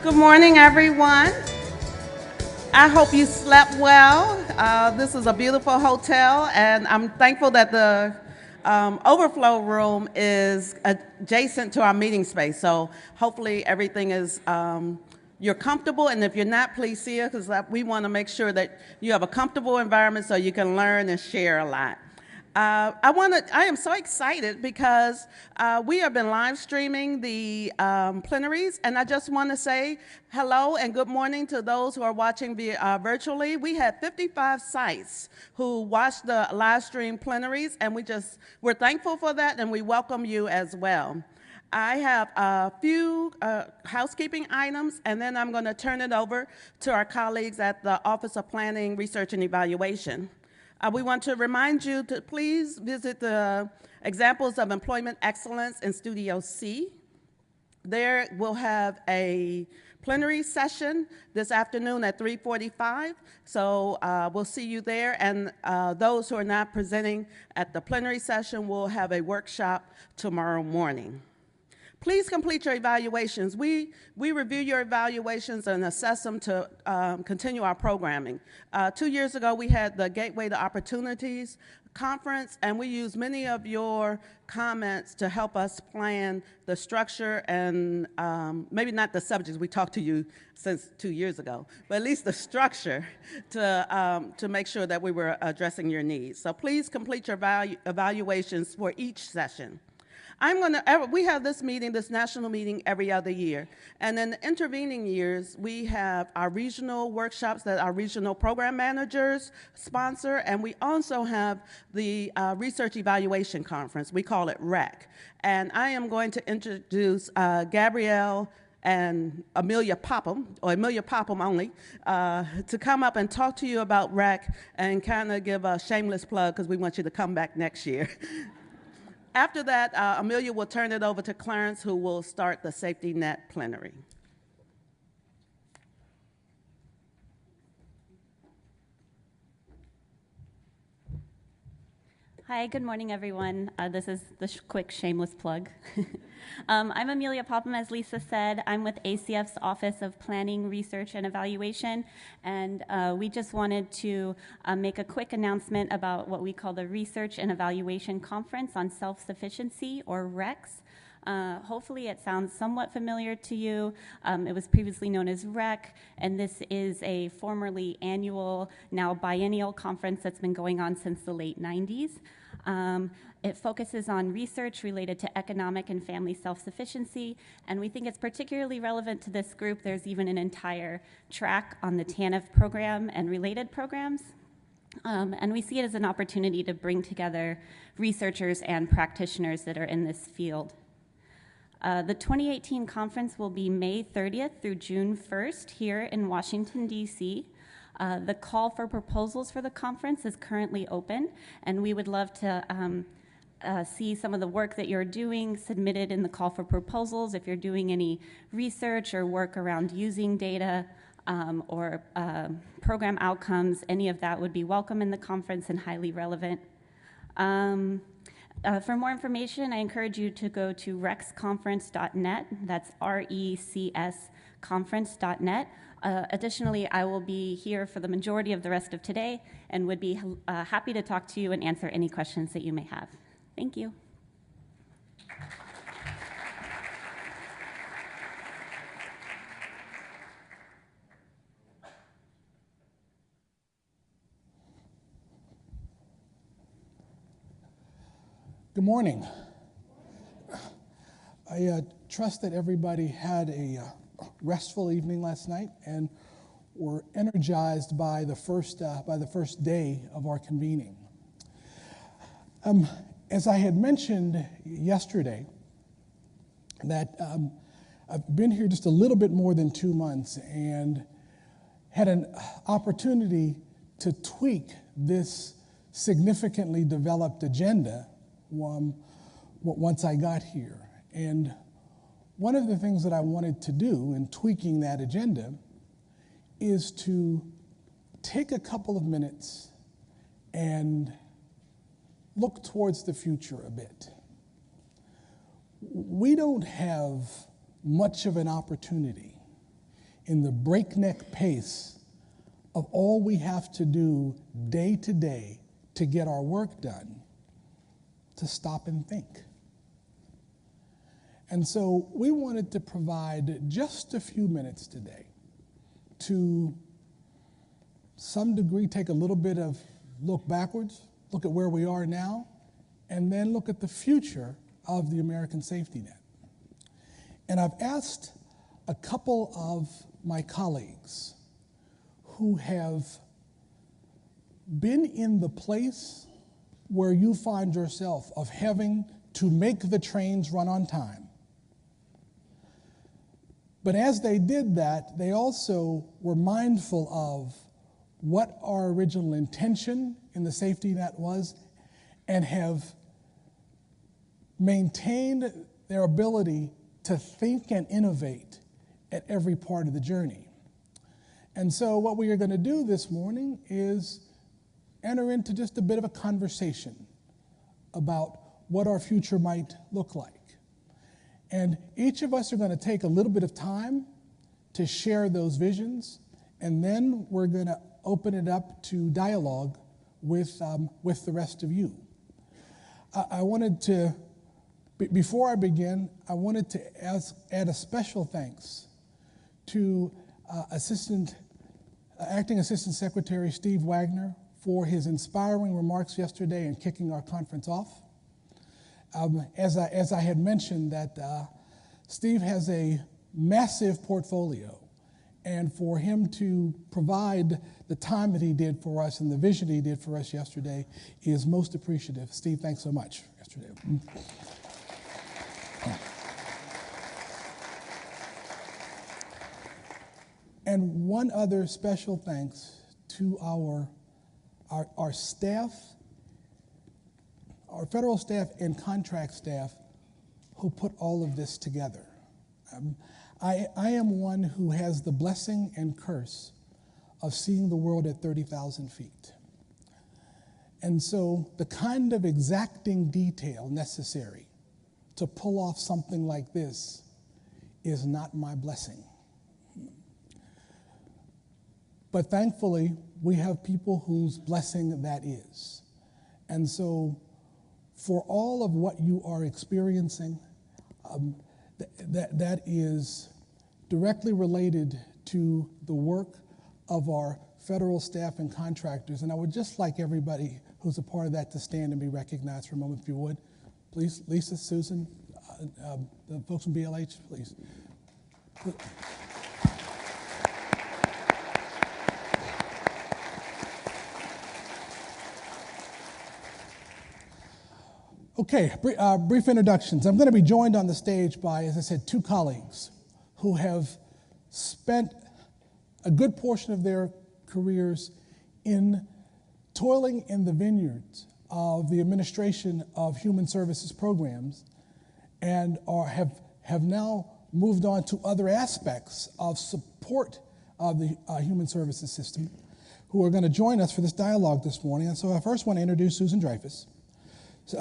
Good morning, everyone. I hope you slept well. This is a beautiful hotel, and I'm thankful that the overflow room is adjacent to our meeting space. So hopefully everything is, you're comfortable, and if you're not, please see us, because we want to make sure that you have a comfortable environment so you can learn and share a lot. I am so excited because we have been live streaming the plenaries, and I just want to say hello and good morning to those who are watching virtually. We had 55 sites who watched the live stream plenaries, and we're thankful for that, and we welcome you as well. I have a few housekeeping items, and then I'm going to turn it over to our colleagues at the Office of Planning, Research, and Evaluation. We want to remind you to please visit the examples of employment excellence in Studio C. There we'll have a plenary session this afternoon at 3:45, so we'll see you there, and those who are not presenting at the plenary session will have a workshop tomorrow morning. Please complete your evaluations. We review your evaluations and assess them to continue our programming. 2 years ago, we had the Gateway to Opportunities conference, and we used many of your comments to help us plan the structure and maybe not the subjects. We talked to you since 2 years ago, but at least the structure to make sure that we were addressing your needs. So please complete your evaluations for each session. We have this national meeting every other year. And in the intervening years, we have our regional workshops that our regional program managers sponsor, and we also have the Research Evaluation Conference. We call it REC. And I am going to introduce Gabrielle and Amelia Popham, or Amelia Popham only, to come up and talk to you about REC and kind of give a shameless plug because we want you to come back next year. After that, Amelia will turn it over to Clarence, who will start the safety net plenary. Hi, good morning, everyone. This is the quick shameless plug. I'm Amelia Popham, as Lisa said. I'm with ACF's Office of Planning, Research, and Evaluation, and we just wanted to make a quick announcement about what we call the Research and Evaluation Conference on Self-Sufficiency, or RECS. Hopefully it sounds somewhat familiar to you. It was previously known as REC, and this is a formerly annual, now biennial conference that's been going on since the late 90s. It focuses on research related to economic and family self-sufficiency, and we think it's particularly relevant to this group. There's even an entire track on the TANF program and related programs. And we see it as an opportunity to bring together researchers and practitioners that are in this field. The 2018 conference will be May 30th through June 1st here in Washington, D.C. The call for proposals for the conference is currently open, and we would love to see some of the work that you're doing submitted in the call for proposals. If you're doing any research or work around using data or program outcomes, any of that would be welcome in the conference and highly relevant. For more information, I encourage you to go to recsconference.net. That's RECS conference.net. Additionally, I will be here for the majority of the rest of today and would be happy to talk to you and answer any questions that you may have. Thank you. Good morning. I trust that everybody had a restful evening last night and were energized by the first day of our convening. As I had mentioned yesterday, that I've been here just a little bit more than 2 months and had an opportunity to tweak this significantly developed agenda once I got here. And one of the things that I wanted to do in tweaking that agenda is to take a couple of minutes and look towards the future a bit. We don't have much of an opportunity in the breakneck pace of all we have to do day to day to get our work done, to stop and think. And so we wanted to provide just a few minutes today to some degree take a little bit of look backwards, look at where we are now, and then look at the future of the American safety net. And I've asked a couple of my colleagues who have been in the place where you find yourself of having to make the trains run on time. But as they did that, they also were mindful of what our original intention in the safety net was and have maintained their ability to think and innovate at every part of the journey. And so what we are going to do this morning is enter into just a bit of a conversation about what our future might look like. And each of us are going to take a little bit of time to share those visions, and then we're going to open it up to dialogue with the rest of you. I wanted to, before I begin, I wanted to add a special thanks to Acting Assistant Secretary Steve Wagner for his inspiring remarks yesterday in kicking our conference off. As I had mentioned, that Steve has a massive portfolio, and for him to provide the time that he did for us and the vision he did for us yesterday is most appreciative. Steve, thanks so much yesterday. And one other special thanks to our staff, our federal staff and contract staff who put all of this together. I am one who has the blessing and curse of seeing the world at 30,000 feet. And so the kind of exacting detail necessary to pull off something like this is not my blessing. But thankfully, we have people whose blessing that is. And so for all of what you are experiencing, that is directly related to the work of our federal staff and contractors. And I would just like everybody who's a part of that to stand and be recognized for a moment, if you would. Please, Lisa, Susan, the folks from BLH, please. Okay, brief introductions. I'm going to be joined on the stage by, as I said, two colleagues who have spent a good portion of their careers in toiling in the vineyards of the administration of human services programs and have now moved on to other aspects of support of the human services system, who are going to join us for this dialogue this morning. And so I first want to introduce Susan Dreyfus.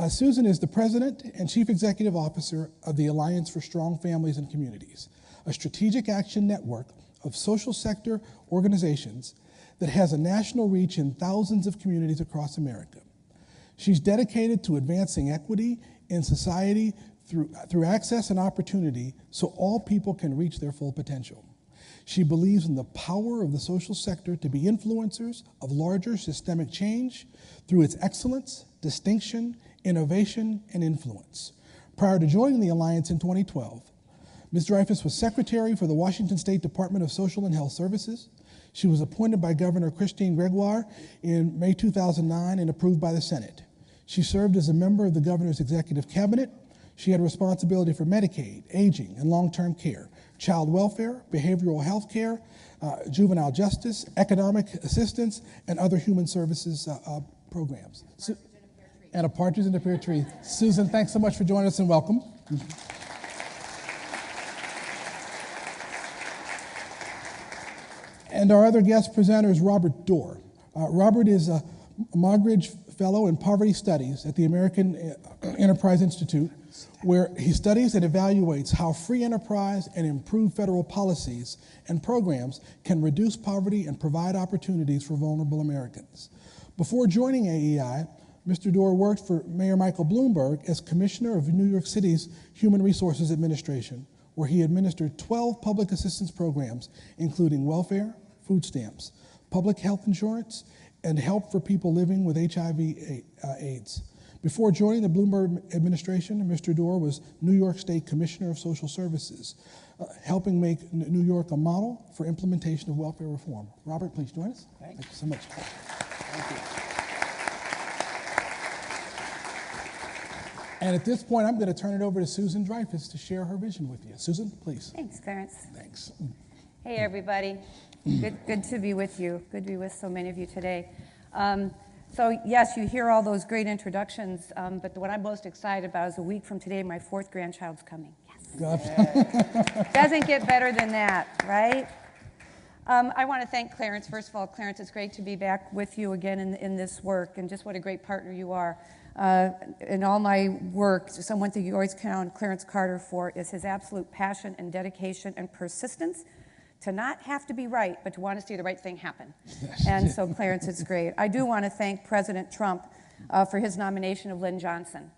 Susan is the President and Chief Executive Officer of the Alliance for Strong Families and Communities, a strategic action network of social sector organizations that has a national reach in thousands of communities across America. She's dedicated to advancing equity in society through access and opportunity so all people can reach their full potential. She believes in the power of the social sector to be influencers of larger systemic change through its excellence, distinction, innovation, and influence. Prior to joining the Alliance in 2012, Ms. Dreyfus was Secretary for the Washington State Department of Social and Health Services. She was appointed by Governor Christine Gregoire in May 2009 and approved by the Senate. She served as a member of the Governor's Executive Cabinet. She had responsibility for Medicaid, aging, and long-term care, child welfare, behavioral health care, juvenile justice, economic assistance, and other human services programs. And a partridge in a pear tree. Susan, thanks so much for joining us and welcome. And our other guest presenter is Robert Doar. Robert is a Morgridge Fellow in Poverty Studies at the American Enterprise Institute, where he studies and evaluates how free enterprise and improved federal policies and programs can reduce poverty and provide opportunities for vulnerable Americans. Before joining AEI, Mr. Doar worked for Mayor Michael Bloomberg as Commissioner of New York City's Human Resources Administration, where he administered 12 public assistance programs, including welfare, food stamps, public health insurance, and help for people living with HIV/AIDS. Before joining the Bloomberg administration, Mr. Doar was New York State Commissioner of Social Services, helping make New York a model for implementation of welfare reform. Robert, please join us. Thank you so much. Thank you. And at this point, I'm going to turn it over to Susan Dreyfus to share her vision with you. Susan, please. Thanks, Clarence. Thanks. Hey, everybody. Good to be with you. Good to be with so many of you today. So, yes, you hear all those great introductions, but what I'm most excited about is a week from today, my 4th grandchild's coming. Yes. Doesn't get better than that, right? I want to thank Clarence. First of all, Clarence, it's great to be back with you again in this work, and just what a great partner you are. In all my work, someone that you always count Clarence Carter for is his absolute passion and dedication and persistence to not have to be right, but to want to see the right thing happen. And so, Clarence, it's great. I do want to thank President Trump for his nomination of Lynn Johnson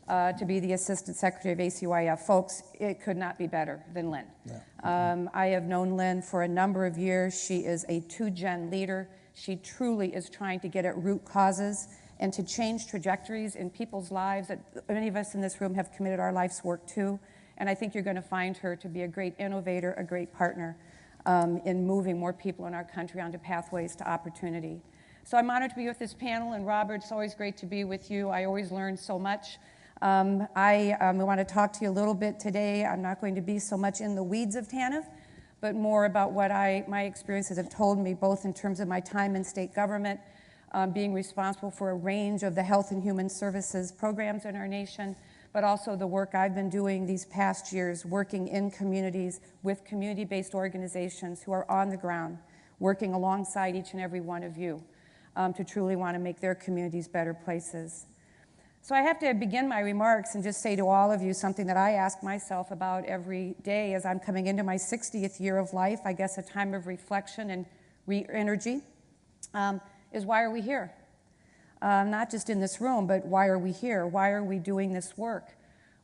to be the Assistant Secretary of ACYF. Folks, it could not be better than Lynn. Yeah. I have known Lynn for a number of years. She is a 2-gen leader. She truly is trying to get at root causes and to change trajectories in people's lives that many of us in this room have committed our life's work to. And I think you're going to find her to be a great innovator, a great partner in moving more people in our country onto pathways to opportunity. So I'm honored to be with this panel, and Robert, it's always great to be with you. I always learn so much. I want to talk to you a little bit today. I'm not going to be so much in the weeds of TANF, but more about what my experiences have told me, both in terms of my time in state government, being responsible for a range of the health and human services programs in our nation, but also the work I've been doing these past years, working in communities with community-based organizations who are on the ground, working alongside each and every one of you to truly want to make their communities better places. So I have to begin my remarks and just say to all of you something that I ask myself about every day as I'm coming into my 60th year of life, I guess a time of reflection and re-energy, is why are we here? Not just in this room, but why are we here? Why are we doing this work?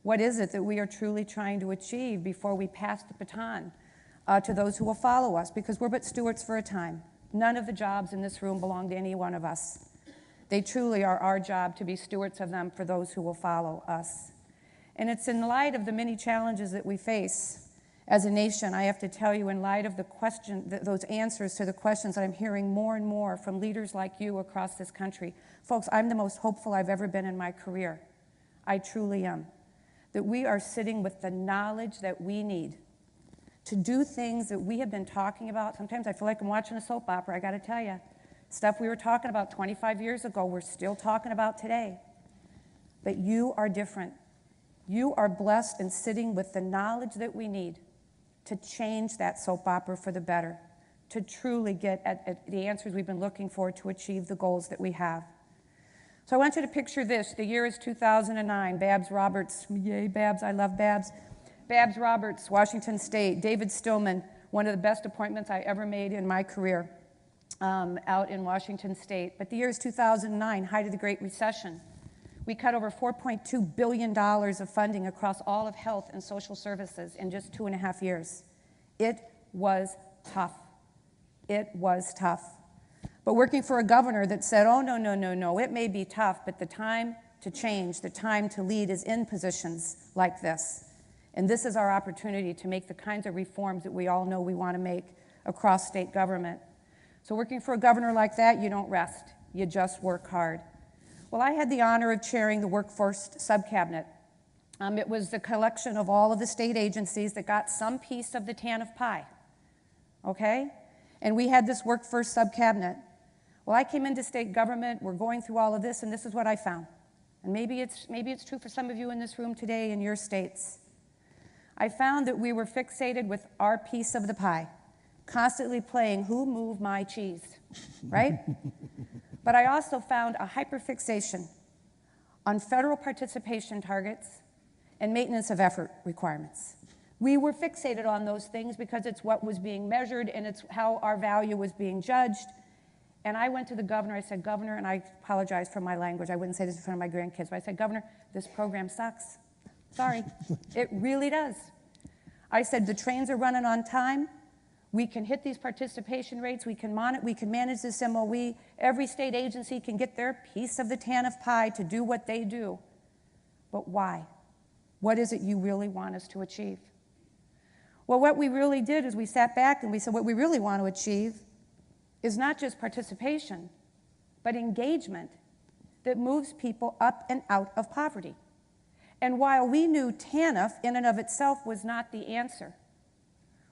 What is it that we are truly trying to achieve before we pass the baton to those who will follow us? Because we're but stewards for a time. None of the jobs in this room belong to any one of us. They truly are our job to be stewards of them for those who will follow us. And it's in light of the many challenges that we face as a nation, I have to tell you, in light of those answers to the questions that I'm hearing more and more from leaders like you across this country, folks, I'm the most hopeful I've ever been in my career. I truly am. That we are sitting with the knowledge that we need to do things that we have been talking about. Sometimes I feel like I'm watching a soap opera, I got to tell you. Stuff we were talking about 25 years ago, we're still talking about today. But you are different. You are blessed in sitting with the knowledge that we need to change that soap opera for the better, to truly get at the answers we've been looking for to achieve the goals that we have. So I want you to picture this. The year is 2009. Babs Roberts, yay, Babs, I love Babs. Babs Roberts, Washington State. David Stillman, one of the best appointments I ever made in my career out in Washington State. But the year is 2009, height of the Great Recession. We cut over $4.2 billion of funding across all of health and social services in just 2.5 years. It was tough. It was tough. But working for a governor that said, oh, no, it may be tough, but the time to change, the time to lead is in positions like this. And this is our opportunity to make the kinds of reforms that we all know we want to make across state government. So working for a governor like that, you don't rest. You just work hard. Well, I had the honor of chairing the Workforce Subcabinet. It was the collection of all of the state agencies that got some piece of the TANF pie, okay? And we had this Workforce Subcabinet. Well, I came into state government, we're going through all of this, and this is what I found. And maybe it's true for some of you in this room today in your states. I found that we were fixated with our piece of the pie, constantly playing who moved my cheese, right? But I also found a hyperfixation on federal participation targets and maintenance of effort requirements. We were fixated on those things because it's what was being measured and it's how our value was being judged. And I went to the governor, I said, Governor, and I apologize for my language, I wouldn't say this in front of my grandkids, but I said, Governor, this program sucks. Sorry, it really does. I said, the trains are running on time, we can hit these participation rates, we can manage this MOE, every state agency can get their piece of the TANF pie to do what they do. But why? What is it you really want us to achieve? Well, what we really did is we sat back and we said, what we really want to achieve is not just participation, but engagement that moves people up and out of poverty. And while we knew TANF in and of itself was not the answer,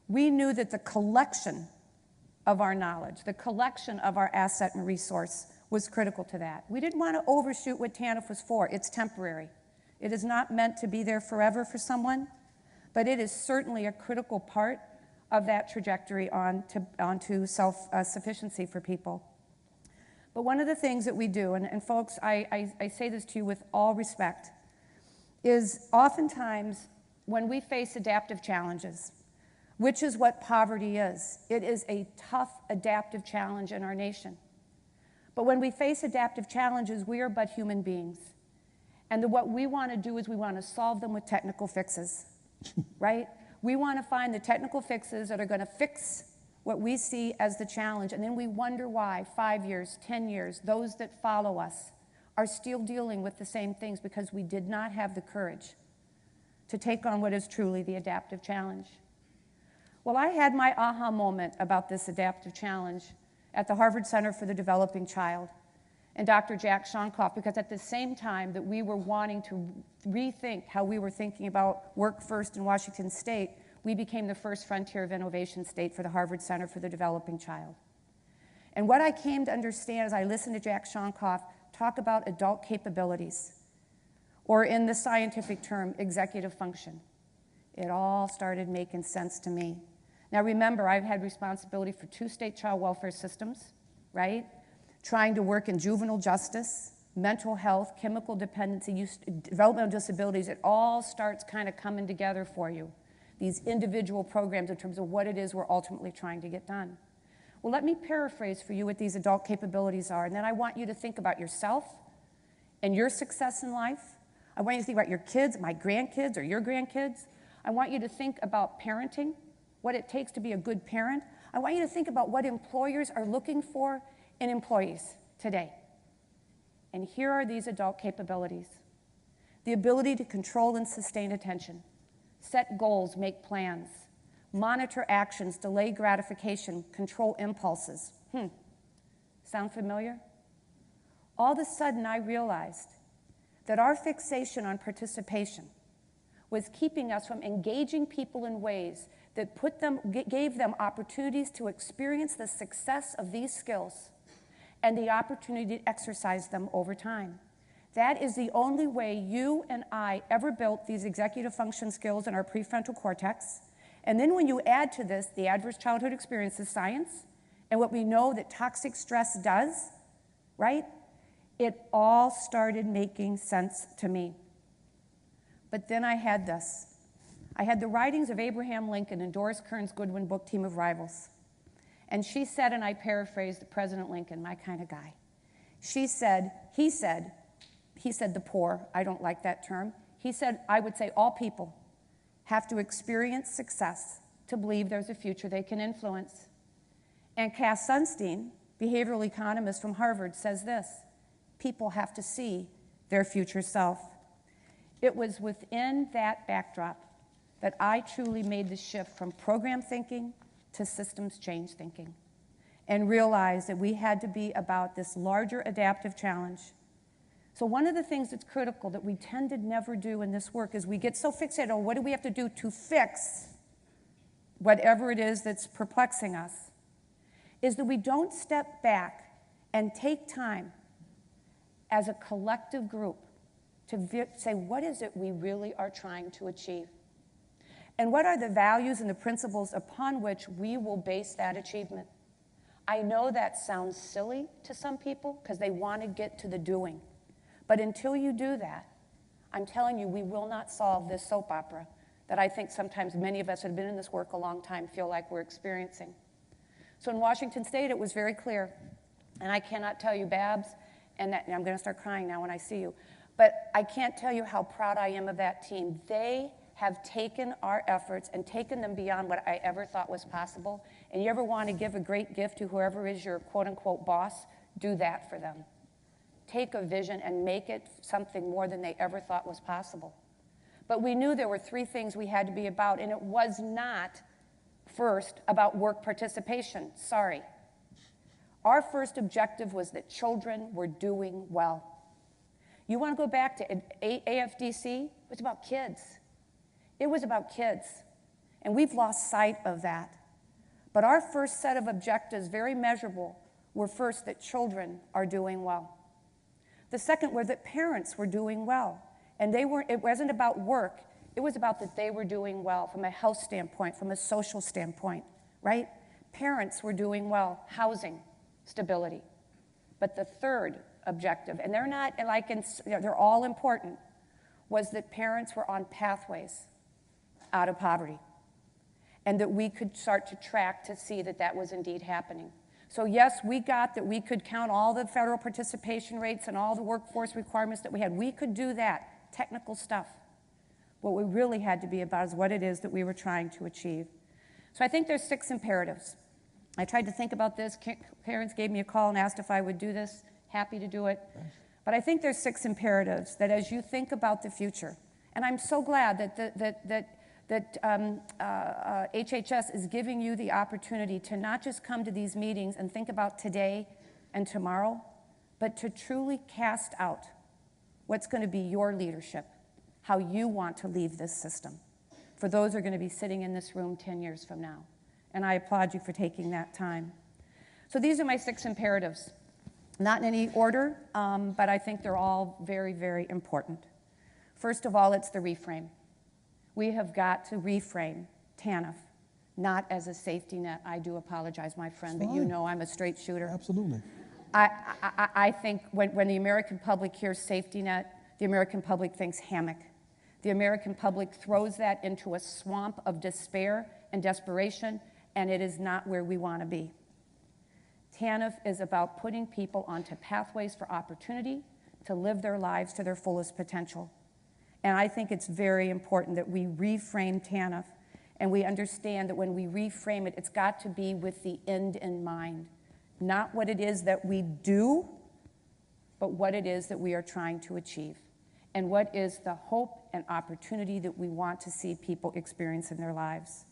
we knew that the collection of our knowledge, the collection of our asset and resource was critical to that. We didn't want to overshoot what TANF was for. It's temporary. It is not meant to be there forever for someone, but it is certainly a critical part of that trajectory onto self-sufficiency for people. But one of the things that we do, and folks, I say this to you with all respect, is oftentimes when we face adaptive challenges, which is what poverty is. It is a tough adaptive challenge in our nation. But when we face adaptive challenges, we are but human beings. And what we want to do is we want to solve them with technical fixes, right? We want to find the technical fixes that are going to fix what we see as the challenge, and then we wonder why 5 years, 10 years, those that follow us are still dealing with the same things because we did not have the courage to take on what is truly the adaptive challenge. Well, I had my aha moment about this adaptive challenge at the Harvard Center for the Developing Child and Dr. Jack Shonkoff, because at the same time that we were wanting to rethink how we were thinking about work first in Washington State, we became the first frontier of innovation state for the Harvard Center for the Developing Child. And what I came to understand as I listened to Jack Shonkoff talk about adult capabilities, or in the scientific term, executive function, it all started making sense to me. Now remember, I've had responsibility for 2 state child welfare systems, right? Trying to work in juvenile justice, mental health, chemical dependency, developmental disabilities. It all starts kind of coming together for you, these individual programs in terms of what it is we're ultimately trying to get done. Well, let me paraphrase for you what these adult capabilities are, and then I want you to think about yourself and your success in life. I want you to think about your kids, my grandkids, or your grandkids. I want you to think about parenting, what it takes to be a good parent. I want you to think about what employers are looking for in employees today. And here are these adult capabilities. The ability to control and sustain attention, set goals, make plans, monitor actions, delay gratification, control impulses. Sound familiar? All of a sudden I realized that our fixation on participation was keeping us from engaging people in ways that gave them opportunities to experience the success of these skills and the opportunity to exercise them over time. That is the only way you and I ever built these executive function skills in our prefrontal cortex. And then when you add to this the adverse childhood experiences science and what we know that toxic stress does, right? It all started making sense to me. But then I had this. I had the writings of Abraham Lincoln and Doris Kearns Goodwin book, Team of Rivals. And she said, and I paraphrased President Lincoln, my kind of guy. He said, the poor, I don't like that term. He said, I would say all people have to experience success to believe there's a future they can influence. And Cass Sunstein, behavioral economist from Harvard, says this: people have to see their future self. It was within that backdrop that I truly made the shift from program thinking to systems change thinking and realized that we had to be about this larger adaptive challenge. So one of the things that's critical that we tend to never do in this work is we get so fixated on what do we have to do to fix whatever it is that's perplexing us, is that we don't step back and take time as a collective group to say, what is it we really are trying to achieve? And what are the values and the principles upon which we will base that achievement? I know that sounds silly to some people because they want to get to the doing. But until you do that, I'm telling you, we will not solve this soap opera that I think sometimes many of us that have been in this work a long time feel like we're experiencing. So in Washington State, it was very clear. And I cannot tell you, Babs, and I'm going to start crying now when I see you, but I can't tell you how proud I am of that team. They have taken our efforts and taken them beyond what I ever thought was possible. And you ever want to give a great gift to whoever is your quote-unquote boss, do that for them. Take a vision and make it something more than they ever thought was possible. But we knew there were three things we had to be about, and it was not first about work participation. Sorry. Our first objective was that children were doing well. You want to go back to AFDC? It was about kids. It was about kids. And we've lost sight of that. But our first set of objectives, very measurable, were first that children are doing well. The second were that parents were doing well. And it wasn't about work. It was about that they were doing well from a health standpoint, from a social standpoint, right? Parents were doing well. Housing, stability. But the third objective, and they're not like, they're all important, was that parents were on pathways out of poverty. And that we could start to track to see that that was indeed happening. So yes, we got that we could count all the federal participation rates and all the workforce requirements that we had. We could do that, technical stuff. What we really had to be about is what it is that we were trying to achieve. So I think there's 6 imperatives. I tried to think about this. Parents gave me a call and asked if I would do this. Happy to do it. But I think there's 6 imperatives that as you think about the future, and I'm so glad that HHS is giving you the opportunity to not just come to these meetings and think about today and tomorrow, but to truly cast out what's going to be your leadership, how you want to leave this system, for those who are going to be sitting in this room 10 years from now. And I applaud you for taking that time. So these are my 6 imperatives. Not in any order, but I think they're all very, very important. First of all, it's the reframe. We have got to reframe TANF, not as a safety net. I do apologize, my friend, but you know I'm a straight shooter. Absolutely. I think when the American public hears safety net, the American public thinks hammock. The American public throws that into a swamp of despair and desperation, and it is not where we want to be. TANF is about putting people onto pathways for opportunity to live their lives to their fullest potential. And I think it's very important that we reframe TANF and we understand that when we reframe it, it's got to be with the end in mind. Not what it is that we do, but what it is that we are trying to achieve. And what is the hope and opportunity that we want to see people experience in their lives.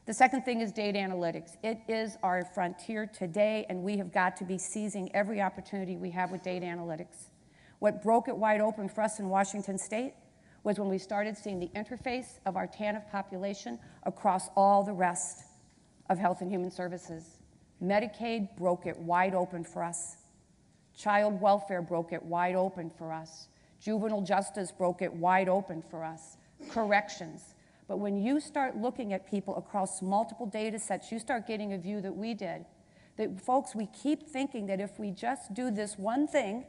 The second thing is data analytics. It is our frontier today, and we have got to be seizing every opportunity we have with data analytics. What broke it wide open for us in Washington State was when we started seeing the interface of our TANF population across all the rest of health and human services. Medicaid broke it wide open for us. Child welfare broke it wide open for us. Juvenile justice broke it wide open for us. Corrections. But when you start looking at people across multiple data sets, you start getting a view that we did. That, folks, we keep thinking that if we just do this one thing,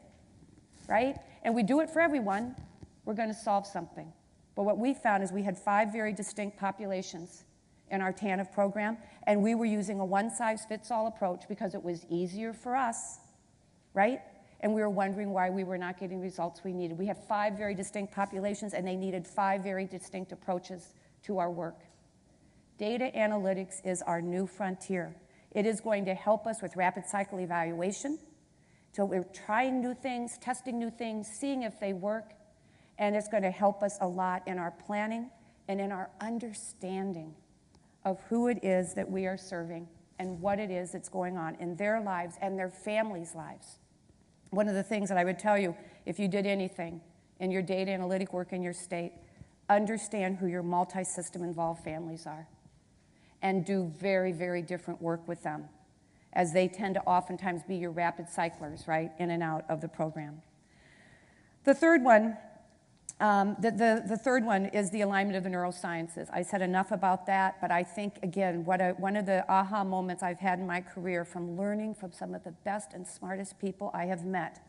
right, and we do it for everyone, we're going to solve something. But what we found is we had 5 very distinct populations in our TANF program, and we were using a one-size-fits-all approach because it was easier for us, right? And we were wondering why we were not getting results we needed. We had 5 very distinct populations, and they needed 5 very distinct approaches to our work. Data analytics is our new frontier. It is going to help us with rapid cycle evaluation. So we're trying new things, testing new things, seeing if they work, and it's going to help us a lot in our planning and in our understanding of who it is that we are serving and what it is that's going on in their lives and their families' lives. One of the things that I would tell you, if you did anything in your data analytic work in your state, understand who your multi-system involved families are and do very, very different work with them, as they tend to oftentimes be your rapid cyclers, right, in and out of the program. The third one The third one is the alignment of the neurosciences. I said enough about that, but I think, again, one of the aha moments I've had in my career from learning from some of the best and smartest people I have met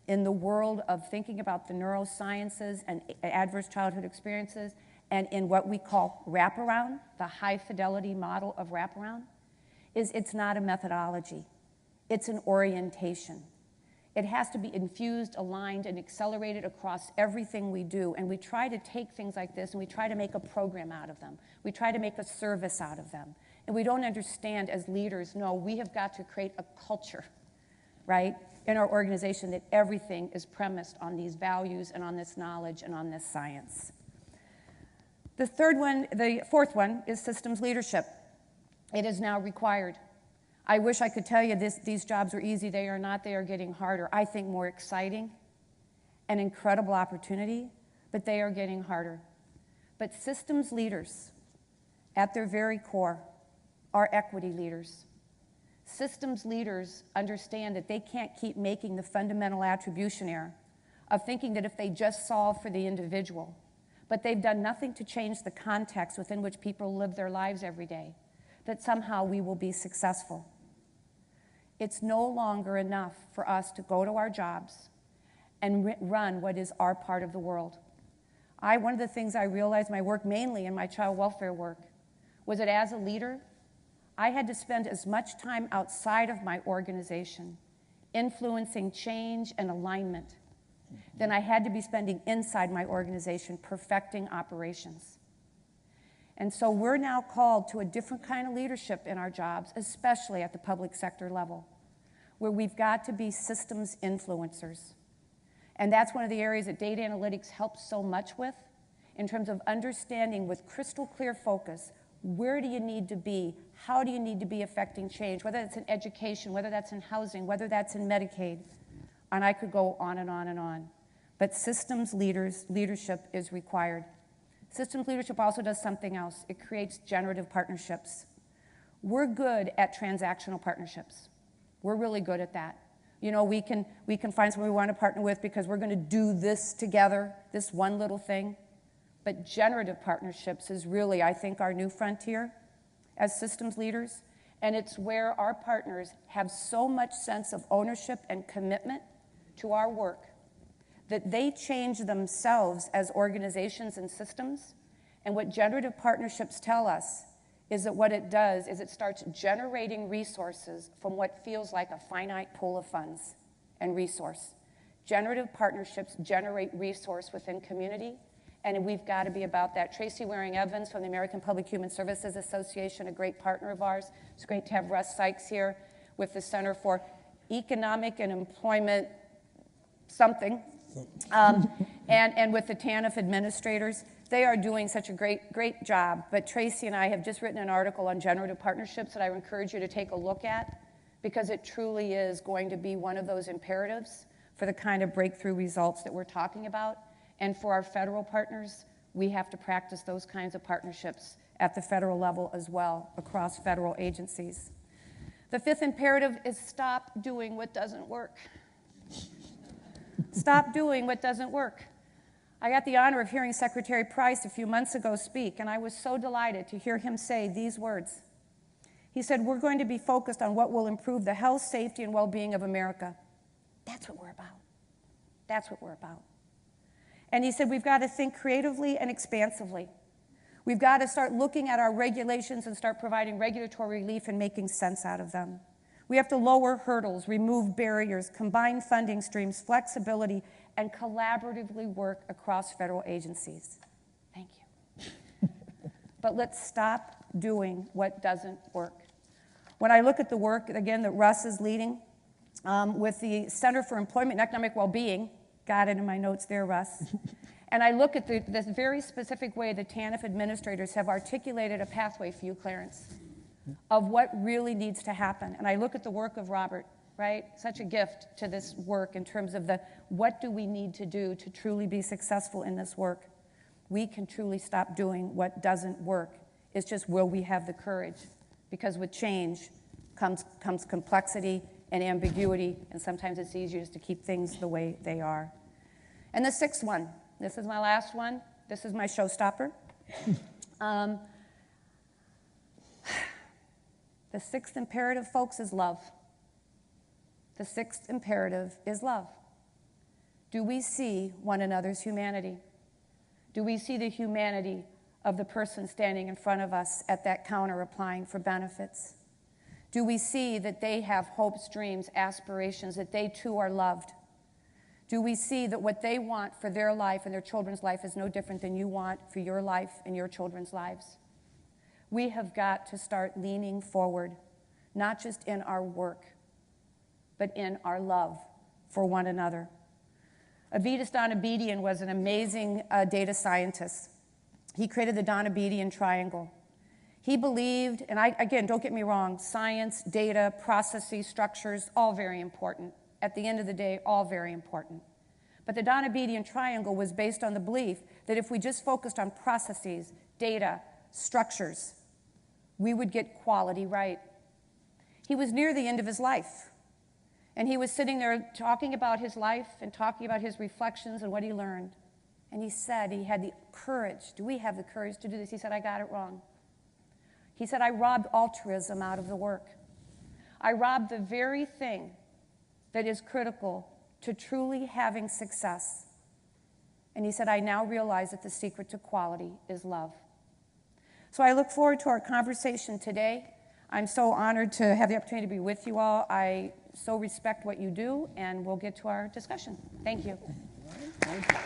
in the world of thinking about the neurosciences and adverse childhood experiences, and in what we call wraparound, the high fidelity model of wraparound, is it's not a methodology. It's an orientation. It has to be infused, aligned, and accelerated across everything we do. And we try to take things like this and we try to make a program out of them. We try to make a service out of them. And we don't understand as leaders, no, we have got to create a culture, right, in our organization that everything is premised on these values and on this knowledge and on this science. The fourth one is systems leadership. It is now required. I wish I could tell you these jobs are easy. They are not. They are getting harder. I think more exciting, an incredible opportunity, but they are getting harder. But systems leaders, at their very core, are equity leaders. Systems leaders understand that they can't keep making the fundamental attribution error of thinking that if they just solve for the individual, but they've done nothing to change the context within which people live their lives every day, that somehow we will be successful. It's no longer enough for us to go to our jobs and run what is our part of the world. One of the things I realized my work, mainly in my child welfare work, was that as a leader, I had to spend as much time outside of my organization influencing change and alignment than I had to be spending inside my organization perfecting operations. And so we're now called to a different kind of leadership in our jobs, especially at the public sector level, where we've got to be systems influencers. And that's one of the areas that data analytics helps so much with, in terms of understanding with crystal clear focus, where do you need to be? How do you need to be affecting change? Whether that's in education, whether that's in housing, whether that's in Medicaid. And I could go on and on and on. But systems leadership is required. Systems leadership also does something else. It creates generative partnerships. We're good at transactional partnerships. We're really good at that. You know, we can find someone we want to partner with because we're going to do this together, this one little thing. But generative partnerships is really, I think, our new frontier as systems leaders. And it's where our partners have so much sense of ownership and commitment to our work that they change themselves as organizations and systems. And what generative partnerships tell us is that what it does is it starts generating resources from what feels like a finite pool of funds and resource. Generative partnerships generate resource within community, and we've got to be about that. Tracy Waring-Evans from the American Public Human Services Association, a great partner of ours. It's great to have Russ Sykes here with the Center for Economic and Employment something, and with the TANF administrators. They are doing such a great job. But Tracy and I have just written an article on generative partnerships that I would encourage you to take a look at, because it truly is going to be one of those imperatives for the kind of breakthrough results that we're talking about. And for our federal partners, we have to practice those kinds of partnerships at the federal level as well, across federal agencies. The fifth imperative is stop doing what doesn't work. Stop doing what doesn't work. I got the honor of hearing Secretary Price a few months ago speak, and I was so delighted to hear him say these words. He said, we're going to be focused on what will improve the health, safety, and well-being of America. That's what we're about. That's what we're about. And he said, we've got to think creatively and expansively. We've got to start looking at our regulations and start providing regulatory relief and making sense out of them. We have to lower hurdles, remove barriers, combine funding streams, flexibility, and collaboratively work across federal agencies. Thank you. But let's stop doing what doesn't work. When I look at the work, again, that Russ is leading with the Center for Employment and Economic Well-Being, got it in my notes there, Russ, and I look at this very specific way the TANF administrators have articulated a pathway for you, Clarence, of what really needs to happen. And I look at the work of Robert, right? Such a gift to this work in terms of what do we need to do to truly be successful in this work. We can truly stop doing what doesn't work. It's just, will we have the courage? Because with change comes complexity and ambiguity, and sometimes it's easier just to keep things the way they are. And the sixth one This is my last one. This is my showstopper. The sixth imperative, folks, is love. The sixth imperative is love. Do we see one another's humanity? Do we see the humanity of the person standing in front of us at that counter applying for benefits? Do we see that they have hopes, dreams, aspirations, that they too are loved? Do we see that what they want for their life and their children's life is no different than you want for your life and your children's lives? We have got to start leaning forward, not just in our work, but in our love for one another. Avidis Donabedian was an amazing data scientist. He created the Donabedian triangle. He believed, and again, don't get me wrong, science, data, processes, structures, all very important. At the end of the day, all very important. But the Donabedian triangle was based on the belief that if we just focused on processes, data, structures, we would get quality right. He was near the end of his life. And he was sitting there talking about his life and talking about his reflections and what he learned. And he said he had the courage. Do we have the courage to do this? He said, I got it wrong. He said, I robbed altruism out of the work. I robbed the very thing that is critical to truly having success. And he said, I now realize that the secret to quality is love. So I look forward to our conversation today. I'm so honored to have the opportunity to be with you all. I so respect what you do, and we'll get to our discussion. Thank you. Thank you.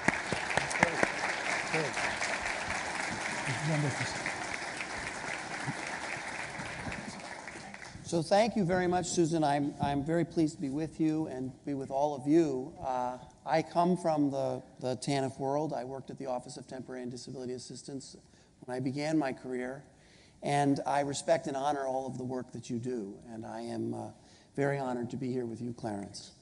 So thank you very much, Susan. I'm very pleased to be with you and be with all of you. I come from the TANF world. I worked at the Office of Temporary and Disability Assistance when I began my career, and I respect and honor all of the work that you do, and I am very honored to be here with you, Clarence.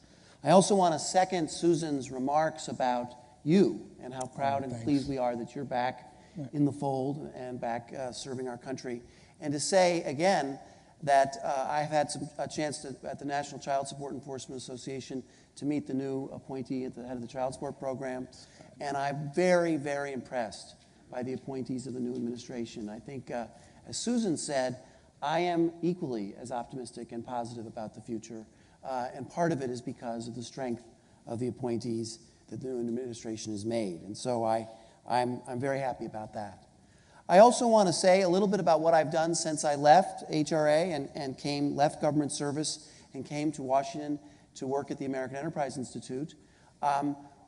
I also want to second Susan's remarks about you and how proud and pleased we are that you're back in the fold and back serving our country, and to say again that I've had a chance at the National Child Support Enforcement Association to meet the new appointee at the head of the child support program, and I'm very, very impressed by the appointees of the new administration. I think, as Susan said, I am equally as optimistic and positive about the future, and part of it is because of the strength of the appointees that the new administration has made, and so I'm very happy about that. I also want to say a little bit about what I've done since I left HRA and left government service and came to Washington to work at the American Enterprise Institute.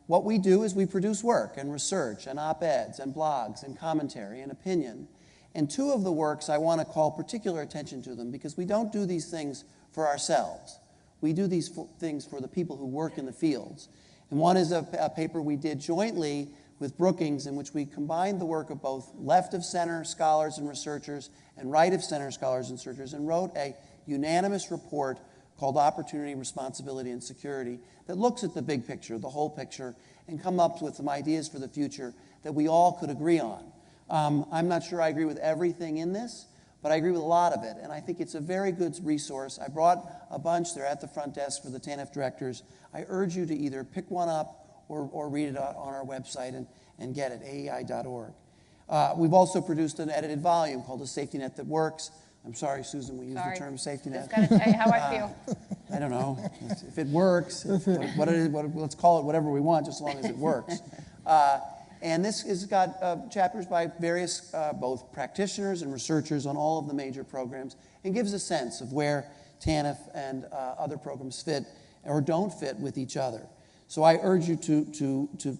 What we do is we produce work and research and op-eds and blogs and commentary and opinion. And two of the works, I want to call particular attention to them because we don't do these things for ourselves. We do these things for the people who work in the fields. And one is a paper we did jointly with Brookings, in which we combined the work of both left-of-center scholars and researchers and right-of-center scholars and researchers, and wrote a unanimous report called Opportunity, Responsibility, and Security that looks at the big picture, the whole picture, and come up with some ideas for the future that we all could agree on. I'm not sure I agree with everything in this, but I agree with a lot of it, and I think it's a very good resource. I brought a bunch. They're at the front desk for the TANF directors. I urge you to either pick one up or read it on our website and get it, aei.org. We've also produced an edited volume called A Safety Net That Works. I'm sorry, Susan, we use the term safety net. Just got to tell you how I feel. I don't know. If it works, let's call it whatever we want, just as long as it works. And this has got chapters by various both practitioners and researchers on all of the major programs, and gives a sense of where TANF and other programs fit or don't fit with each other. So I urge you to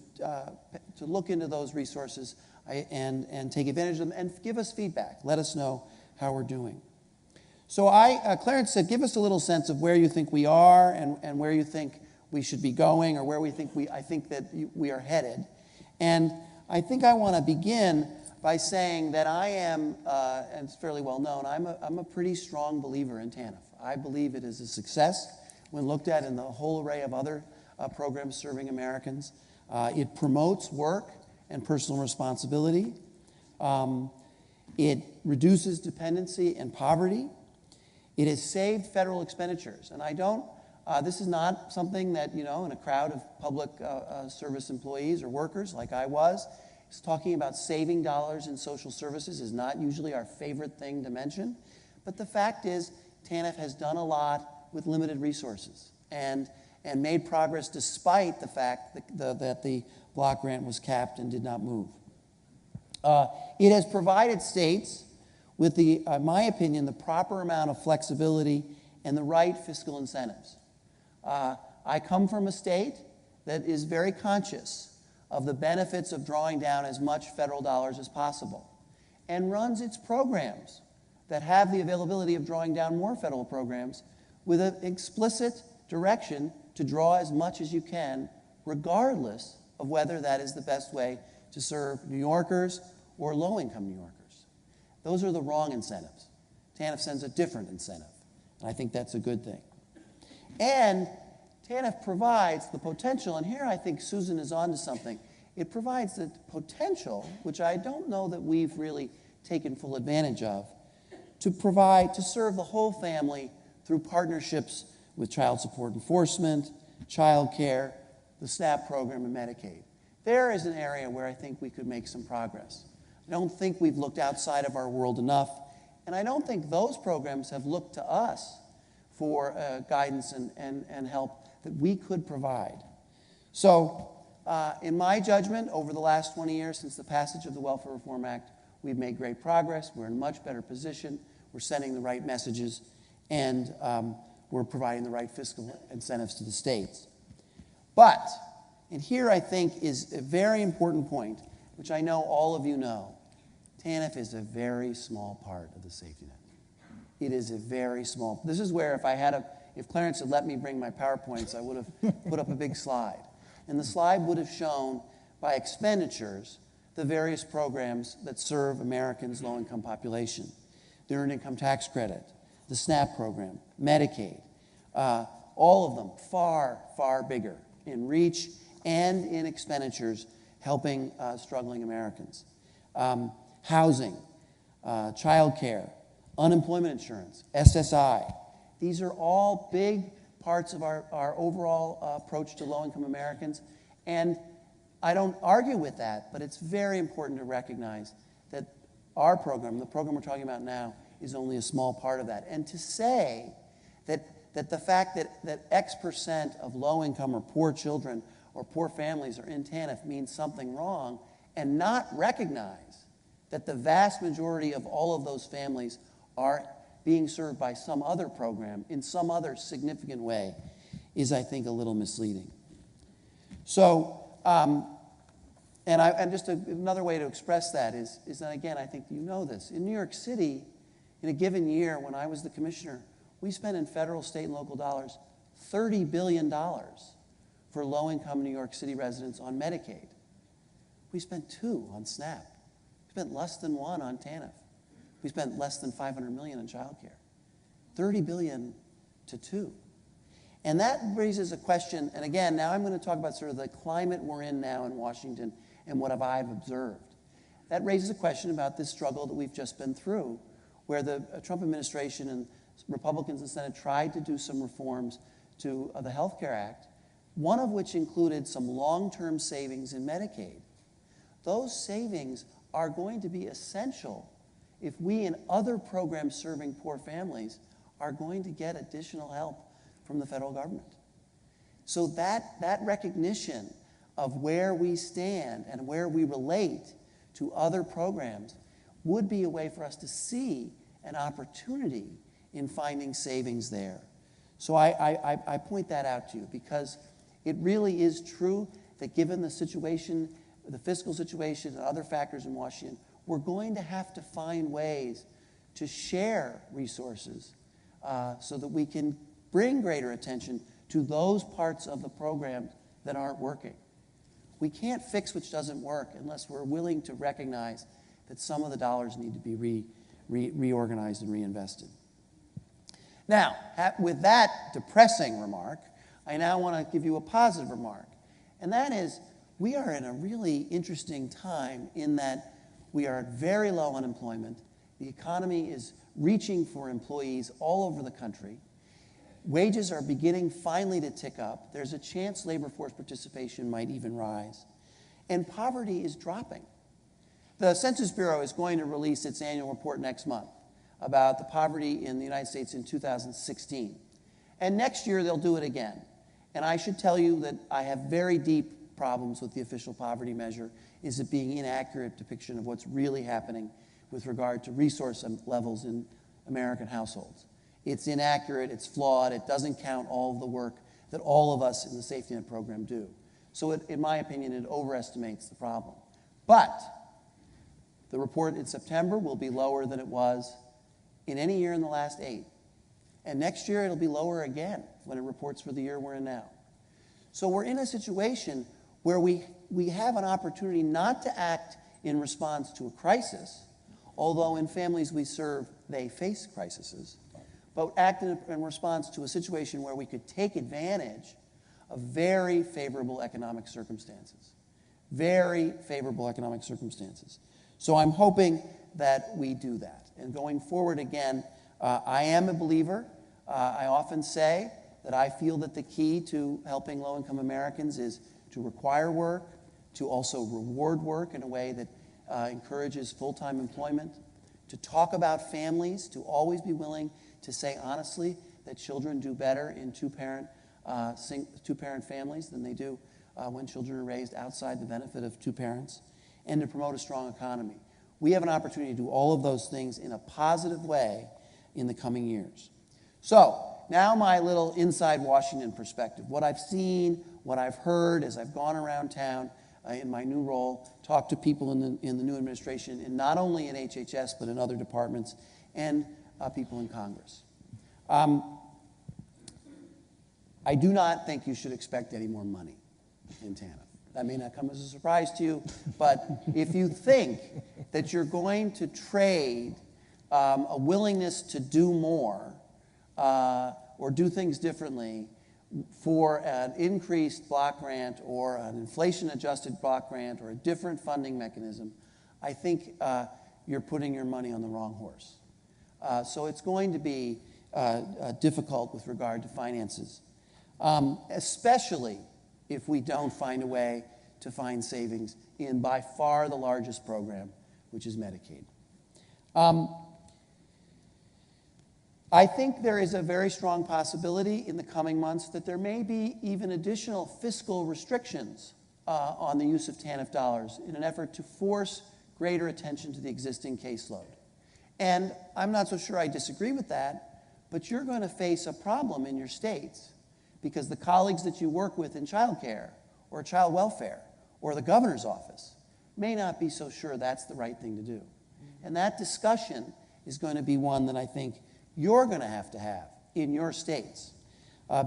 look into those resources and take advantage of them and give us feedback. Let us know how we're doing. So Clarence said, give us a little sense of where you think we are and where you think we should be going, or where I think that we are headed. And I think I want to begin by saying that I am, and it's fairly well known, I'm a pretty strong believer in TANF. I believe it is a success when looked at in the whole array of other programs serving Americans. It promotes work and personal responsibility. It reduces dependency and poverty. It has saved federal expenditures. And I don't This is not something that, in a crowd of public service employees or workers like I was, is talking about saving dollars in social services is not usually our favorite thing to mention. But the fact is, TANF has done a lot with limited resources and made progress despite the fact that the block grant was capped and did not move. It has provided states with in my opinion, the proper amount of flexibility and the right fiscal incentives. I come from a state that is very conscious of the benefits of drawing down as much federal dollars as possible and runs its programs that have the availability of drawing down more federal programs with an explicit direction to draw as much as you can, regardless of whether that is the best way to serve New Yorkers or low-income New Yorkers. Those are the wrong incentives. TANF sends a different incentive, and I think that's a good thing. And TANF provides the potential, and here I think Susan is onto something. It provides the potential, which I don't know that we've really taken full advantage of, to serve the whole family through partnerships with child support enforcement, child care, the SNAP program, and Medicaid. There is an area where I think we could make some progress. I don't think we've looked outside of our world enough, and I don't think those programs have looked to us for guidance and help that we could provide. So, in my judgment, over the last 20 years since the passage of the Welfare Reform Act, we've made great progress. We're in a much better position. We're sending the right messages, and we're providing the right fiscal incentives to the states. But, and here I think is a very important point, which I know all of you know, TANF is a very small part of the safety net. It is a very small. This is where if Clarence had let me bring my PowerPoints, I would have put up a big slide. And the slide would have shown by expenditures the various programs that serve Americans' low-income population. The Earned Income Tax Credit, the SNAP program, Medicaid, all of them far, far bigger in reach and in expenditures helping struggling Americans. Housing, child care, unemployment insurance, SSI. These are all big parts of our overall approach to low-income Americans. And I don't argue with that, but it's very important to recognize that our program, the program we're talking about now, is only a small part of that. And to say that the fact that X% of low-income or poor children or poor families are in TANF means something wrong, and not recognize that the vast majority of all of those families are being served by some other program in some other significant way is, I think, a little misleading. So, and just another way to express that is that, again, I think you know this. In New York City, in a given year, when I was the commissioner, we spent in federal, state, and local dollars $30 billion for low-income New York City residents on Medicaid. We spent $2 on SNAP. We spent less than $1 on TANF. We spent less than $500 million on child care. $30 billion to $2. And that raises a question, and again, now I'm going to talk about sort of the climate we're in now in Washington and what I've observed. That raises a question about this struggle that we've just been through, where the Trump administration and Republicans in the Senate tried to do some reforms to the Health Care Act, one of which included some long-term savings in Medicaid. Those savings are going to be essential if we in other programs serving poor families are going to get additional help from the federal government. So that recognition of where we stand and where we relate to other programs would be a way for us to see an opportunity in finding savings there. So I point that out to you because it really is true that given the situation, the fiscal situation and other factors in Washington, we're going to have to find ways to share resources so that we can bring greater attention to those parts of the program that aren't working. We can't fix which doesn't work unless we're willing to recognize that some of the dollars need to be reorganized and reinvested. Now, with that depressing remark, I now want to give you a positive remark. And that is, we are in a really interesting time in that we are at very low unemployment. The economy is reaching for employees all over the country. Wages are beginning finally to tick up. There's a chance labor force participation might even rise. And poverty is dropping. The Census Bureau is going to release its annual report next month about the poverty in the United States in 2016. And next year they'll do it again. And I should tell you that I have very deep problems with the official poverty measure. Is it being inaccurate depiction of what's really happening with regard to resource levels in American households? It's inaccurate, it's flawed, it doesn't count all of the work that all of us in the safety net program do. So in my opinion, it overestimates the problem. But the report in September will be lower than it was in any year in the last 8. And next year it'll be lower again when it reports for the year we're in now. So we're in a situation where we have an opportunity not to act in response to a crisis, although in families we serve, they face crises, but act in response to a situation where we could take advantage of very favorable economic circumstances. Very favorable economic circumstances. So I'm hoping that we do that. And going forward again, I am a believer. I often say that I feel that the key to helping low-income Americans is to require work, to also reward work in a way that encourages full-time employment, to talk about families, to always be willing to say honestly that children do better in two-parent families than they do when children are raised outside the benefit of two parents, and to promote a strong economy. We have an opportunity to do all of those things in a positive way in the coming years. So, now my little inside Washington perspective. What I've seen, what I've heard as I've gone around town in my new role, talked to people in the new administration, and not only in HHS, but in other departments, and people in Congress. I do not think you should expect any more money in TANF. That may not come as a surprise to you, but if you think that you're going to trade a willingness to do more or do things differently for an increased block grant or an inflation-adjusted block grant or a different funding mechanism, I think you're putting your money on the wrong horse. So it's going to be difficult with regard to finances, especially if we don't find a way to find savings in by far the largest program, which is Medicaid. I think there is a very strong possibility in the coming months that there may be even additional fiscal restrictions on the use of TANF dollars in an effort to force greater attention to the existing caseload. And I'm not so sure I disagree with that, but you're going to face a problem in your states because the colleagues that you work with in child care or child welfare or the governor's office may not be so sure that's the right thing to do. And that discussion is going to be one that I think you're going to have in your states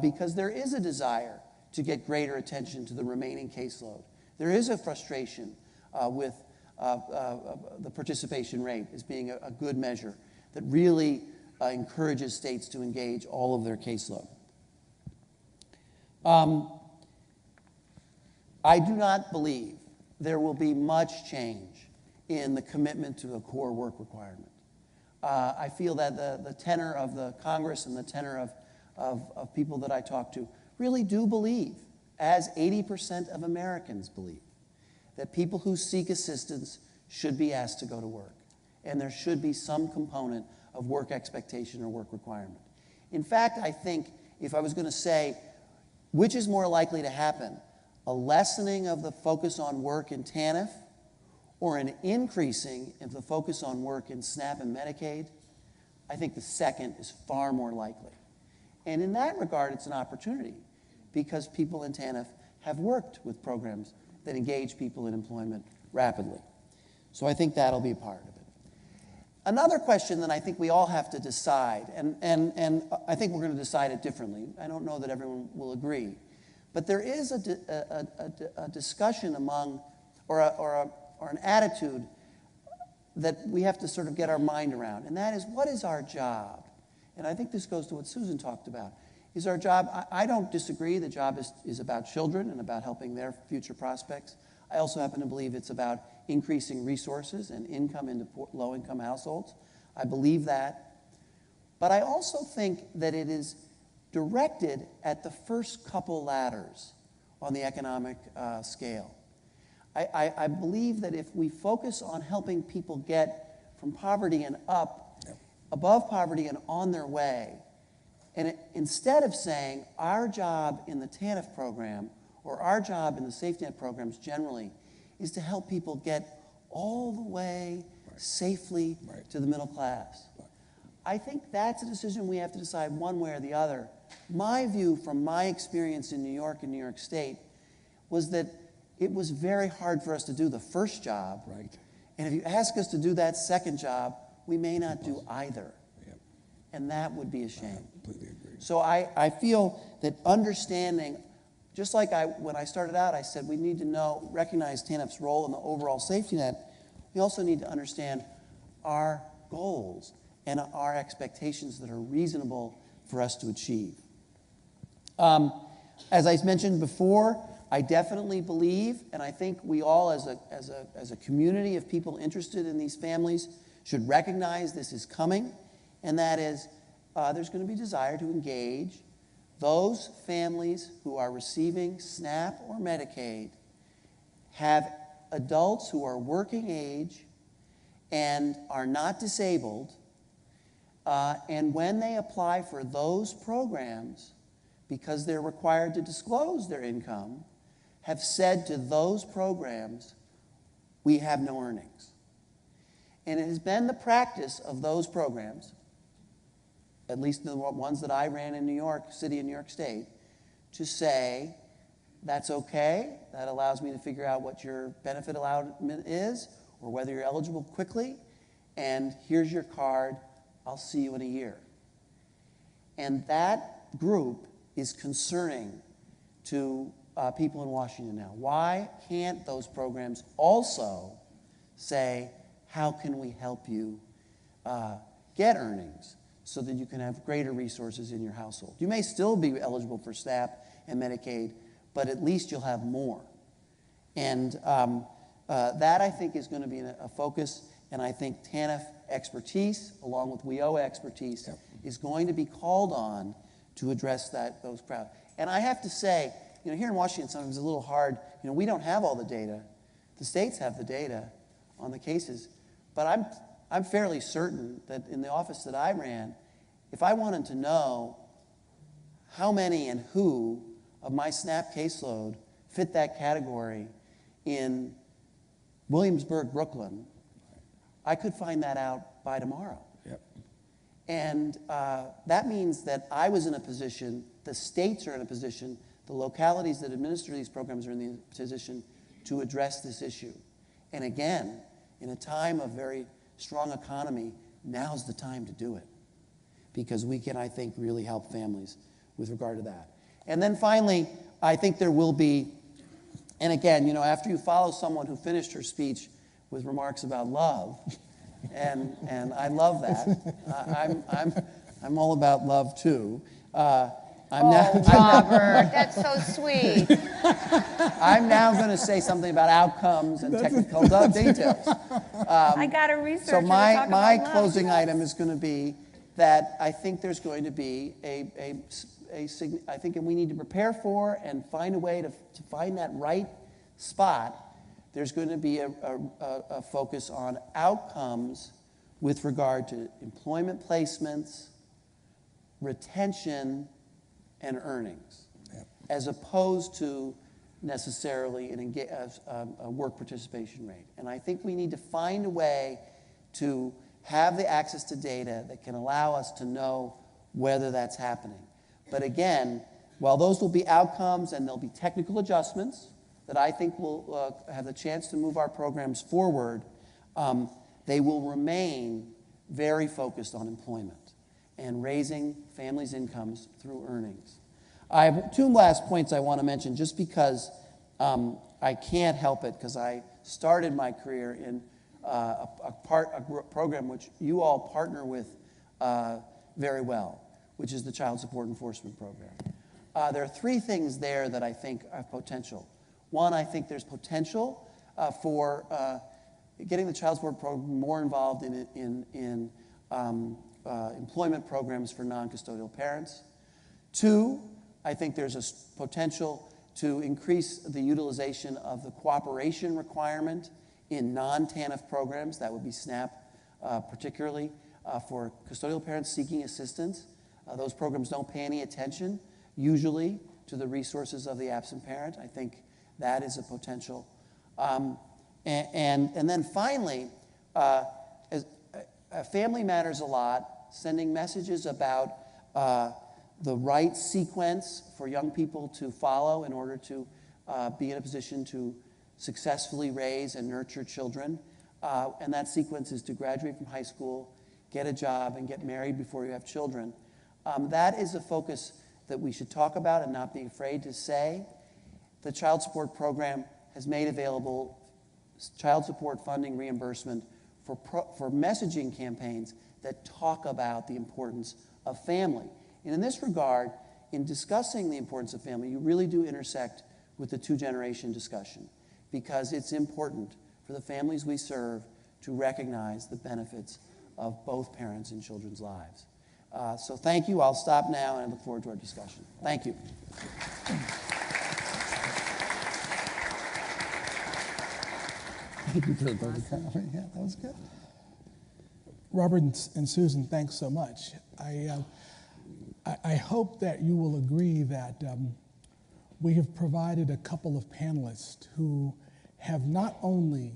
because there is a desire to get greater attention to the remaining caseload. There is a frustration with the participation rate as being a good measure that really encourages states to engage all of their caseload. I do not believe there will be much change in the commitment to a core work requirement. I feel that the tenor of the Congress and the tenor of people that I talk to really do believe, as 80% of Americans believe, that people who seek assistance should be asked to go to work. And there should be some component of work expectation or work requirement. In fact, I think if I was going to say which is more likely to happen, a lessening of the focus on work in TANF or an increasing of the focus on work in SNAP and Medicaid, I think the second is far more likely. And in that regard, it's an opportunity because people in TANF have worked with programs that engage people in employment rapidly. So I think that'll be a part of it. Another question that I think we all have to decide, and I think we're going to decide it differently. I don't know that everyone will agree. But there is a discussion among, or an attitude that we have to sort of get our mind around, and that is, what is our job? And I think this goes to what Susan talked about. Is our job, I don't disagree, the job is about children and about helping their future prospects. I also happen to believe it's about increasing resources and income into low-income households. I believe that. But I also think that it is directed at the first couple ladders on the economic scale. I believe that if we focus on helping people get from poverty and up, above poverty and on their way, and instead of saying our job in the TANF program or our job in the safety net programs generally is to help people get all the way safely to the middle class. I think that's a decision we have to decide one way or the other. My view from my experience in New York and New York State was that it was very hard for us to do the first job. Right. And if you ask us to do that second job, we may not do either. Yep. And that would be a shame. I completely agree. So I feel that understanding, just like when I started out, I said we need to recognize TANF's role in the overall safety net. We also need to understand our goals and our expectations that are reasonable for us to achieve. As I mentioned before, I definitely believe, and I think we all as a community of people interested in these families should recognize this is coming, and that is there's going to be desire to engage those families who are receiving SNAP or Medicaid, have adults who are working age and are not disabled, and when they apply for those programs, because they're required to disclose their income, have said to those programs, we have no earnings. And it has been the practice of those programs, at least the ones that I ran in New York City and New York State, to say, that's okay, that allows me to figure out what your benefit allowance is, or whether you're eligible quickly, and here's your card, I'll see you in a year. And that group is concerning to people in Washington now. Why can't those programs also say, how can we help you get earnings so that you can have greater resources in your household? You may still be eligible for SNAP and Medicaid, but at least you'll have more. And that, I think, is going to be a focus, and I think TANF expertise, along with WIOA expertise, is going to be called on to address those crowds. And I have to say, here in Washington, sometimes it's a little hard. We don't have all the data. The states have the data on the cases. But I'm fairly certain that in the office that I ran, if I wanted to know how many and who of my SNAP caseload fit that category in Williamsburg, Brooklyn, I could find that out by tomorrow. Yep. And that means that I was in a position, the states are in a position, the localities that administer these programs are in the position to address this issue. And again, in a time of very strong economy, now's the time to do it. Because we can, I think, really help families with regard to that. And then finally, I think there will be, and again, after you follow someone who finished her speech with remarks about love, and I love that. I'm all about love too. Robert, that's so sweet. I'm now going to say something about outcomes and technical details. I got a researcher So to talk my about closing love. item is going to be that I think there's going to be I think we need to prepare for and find a way to find that right spot. There's going to be a focus on outcomes with regard to employment placements, retention, and earnings, as opposed to necessarily a work participation rate. And I think we need to find a way to have the access to data that can allow us to know whether that's happening. But again, while those will be outcomes and there'll be technical adjustments that I think will have the chance to move our programs forward, they will remain very focused on employment and raising families' incomes through earnings. I have two last points I want to mention just because I can't help it, because I started my career in a program which you all partner with very well, which is the Child Support Enforcement Program. There are three things there that I think have potential. One, I think there's potential for getting the child support program more involved in employment programs for non-custodial parents. Two, I think there's a potential to increase the utilization of the cooperation requirement in non-TANF programs. That would be SNAP, particularly for custodial parents seeking assistance. Those programs don't pay any attention, usually, to the resources of the absent parent. I think that is a potential. And then finally, family matters a lot, sending messages about the right sequence for young people to follow in order to be in a position to successfully raise and nurture children. And that sequence is to graduate from high school, get a job, and get married before you have children. That is a focus that we should talk about and not be afraid to say. The child support program has made available child support funding reimbursement for messaging campaigns that talk about the importance of family. And in this regard, in discussing the importance of family, you really do intersect with the two-generation discussion, because it's important for the families we serve to recognize the benefits of both parents in children's lives. So thank you. I'll stop now, and I look forward to our discussion. Thank you. Thank you for the public comment. Yeah, that was good. Robert and Susan, thanks so much. I hope that you will agree that we have provided a couple of panelists who have not only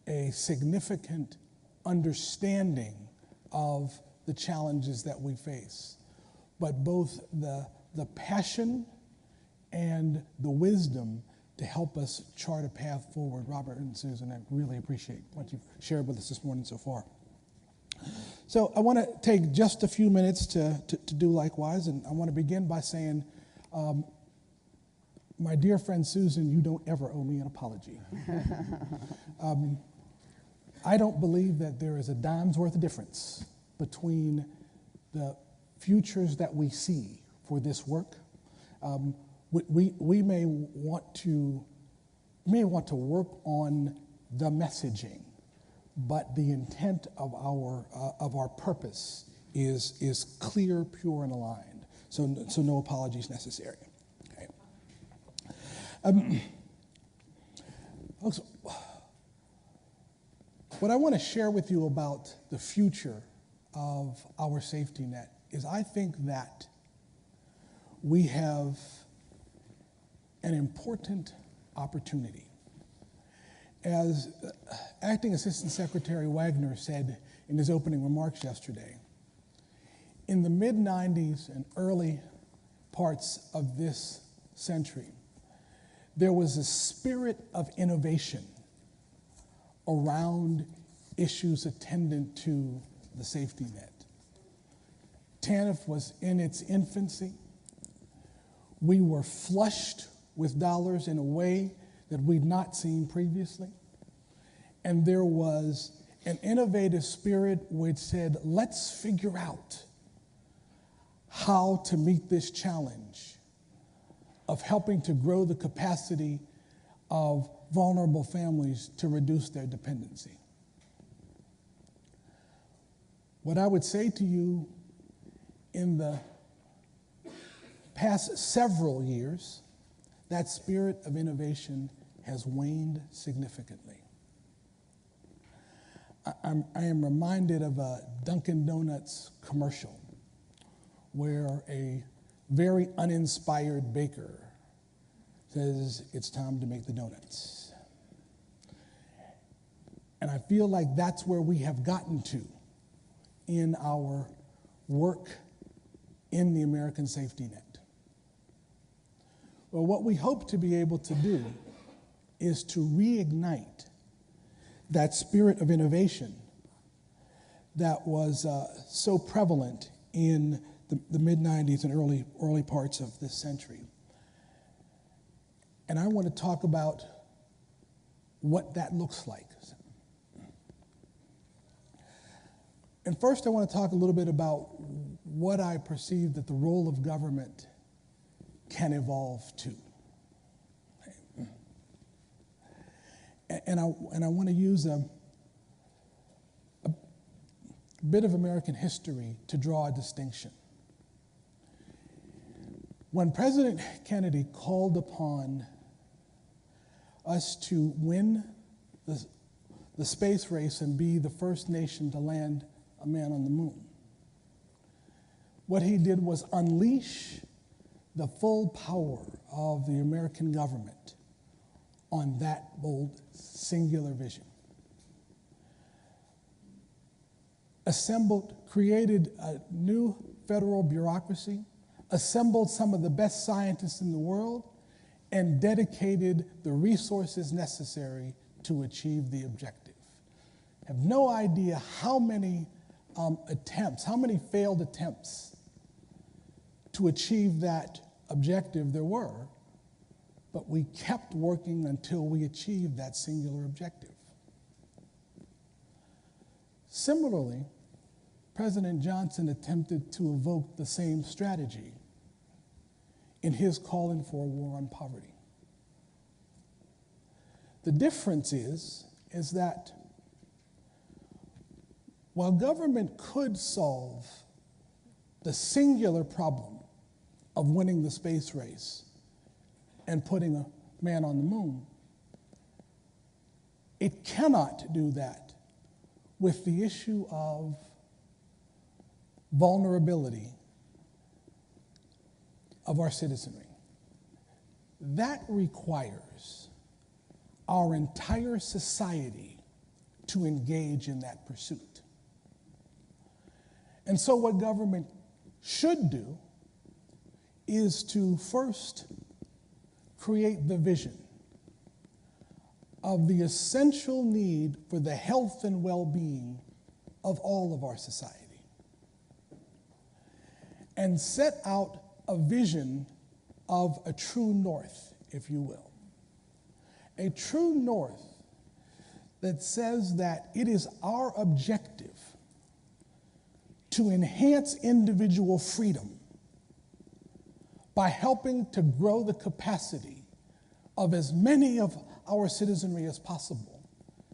a significant understanding of the challenges that we face, but both the passion and the wisdom to help us chart a path forward. Robert and Susan, I really appreciate what you've shared with us this morning so far. So I want to take just a few minutes to do likewise, and I want to begin by saying, my dear friend Susan, you don't ever owe me an apology. I don't believe that there is a dime's worth of difference between the futures that we see for this work. We may want to work on the messaging, but the intent of our purpose is clear, pure, and aligned. So no apologies necessary. Okay. What I want to share with you about the future of our safety net is I think that we have an important opportunity. As Acting Assistant Secretary Wagner said in his opening remarks yesterday, in the mid-90s and early parts of this century, there was a spirit of innovation around issues attendant to the safety net. TANF was in its infancy. We were flushed with dollars in a way that we'd not seen previously. And there was an innovative spirit which said, let's figure out how to meet this challenge of helping to grow the capacity of vulnerable families to reduce their dependency. What I would say to you, in the past several years, that spirit of innovation has waned significantly. I am reminded of a Dunkin' Donuts commercial where a very uninspired baker says, it's time to make the donuts. And I feel like that's where we have gotten to in our work in the American safety net. Well, what we hope to be able to do is to reignite that spirit of innovation that was so prevalent in the mid-90s and early parts of this century. And I want to talk about what that looks like. And first I want to talk a little bit about what I perceive that the role of government can evolve to. And I want to use a bit of American history to draw a distinction. When President Kennedy called upon us to win the space race and be the first nation to land a man on the moon, what he did was unleash the full power of the American government on that bold, singular vision. Created a new federal bureaucracy, assembled some of the best scientists in the world, and dedicated the resources necessary to achieve the objective. I have no idea how many failed attempts to achieve that objective there were, but we kept working until we achieved that singular objective. Similarly, President Johnson attempted to evoke the same strategy in his calling for a war on poverty. The difference is that while government could solve the singular problem of winning the space race and putting a man on the moon, it cannot do that with the issue of vulnerability of our citizenry. That requires our entire society to engage in that pursuit. And so what government should do is to first create the vision of the essential need for the health and well-being of all of our society, and set out a vision of a true north, if you will. A true north that says that it is our objective to enhance individual freedom by helping to grow the capacity of as many of our citizenry as possible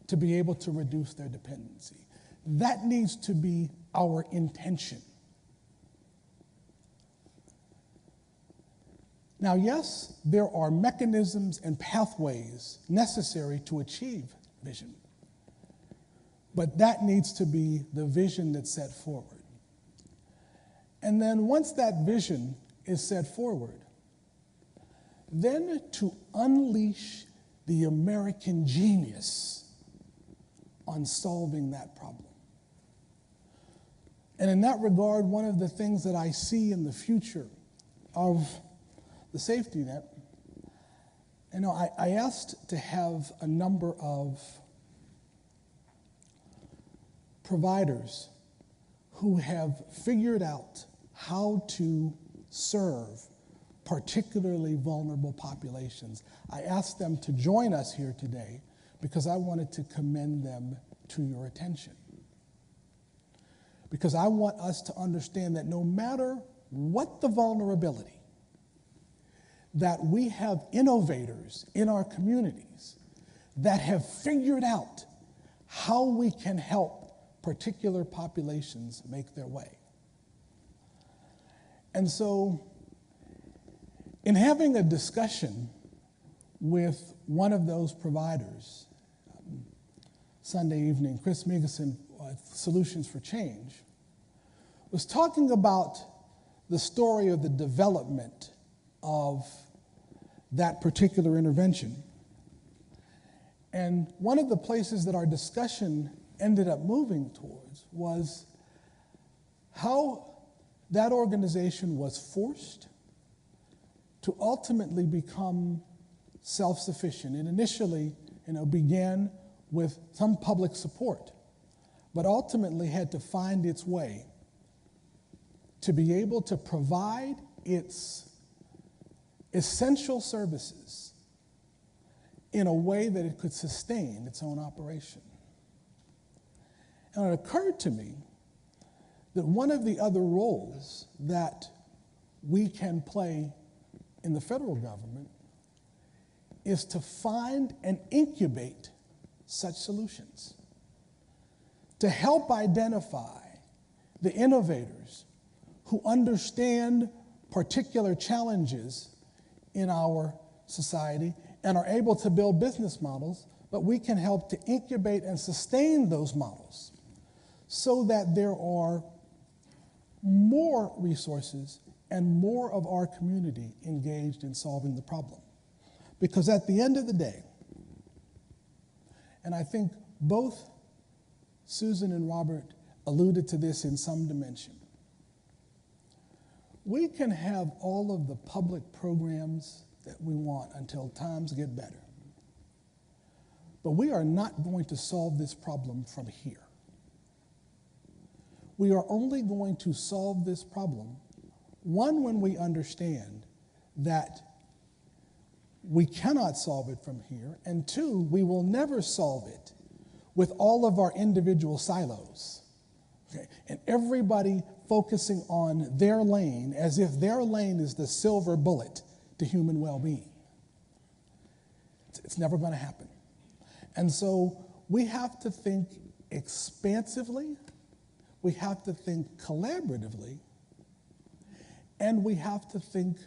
to be able to reduce their dependency. That needs to be our intention. Now, yes, there are mechanisms and pathways necessary to achieve vision, but that needs to be the vision that's set forward. And then once that vision is set forward, then to unleash the American genius on solving that problem. And in that regard, one of the things that I see in the future of the safety net, I asked to have a number of providers who have figured out how to serve particularly vulnerable populations. I asked them to join us here today because I wanted to commend them to your attention. Because I want us to understand that no matter what the vulnerability, that we have innovators in our communities that have figured out how we can help particular populations make their way. And so, in having a discussion with one of those providers, Sunday evening, Chris Migason, Solutions for Change, was talking about the story of the development of that particular intervention. And one of the places that our discussion ended up moving towards was how that organization was forced to ultimately become self-sufficient. It initially, began with some public support, but ultimately had to find its way to be able to provide its essential services in a way that it could sustain its own operation. And it occurred to me that one of the other roles that we can play in the federal government is to find and incubate such solutions, to help identify the innovators who understand particular challenges in our society and are able to build business models, but we can help to incubate and sustain those models so that there are more resources and more of our community engaged in solving the problem. Because at the end of the day, and I think both Susan and Robert alluded to this in some dimension, we can have all of the public programs that we want until times get better. But we are not going to solve this problem from here. We are only going to solve this problem, one, when we understand that we cannot solve it from here, and two, we will never solve it with all of our individual silos. Okay? And everybody focusing on their lane as if their lane is the silver bullet to human well-being. It's never going to happen. And so we have to think expansively, we have to think collaboratively, and we have to think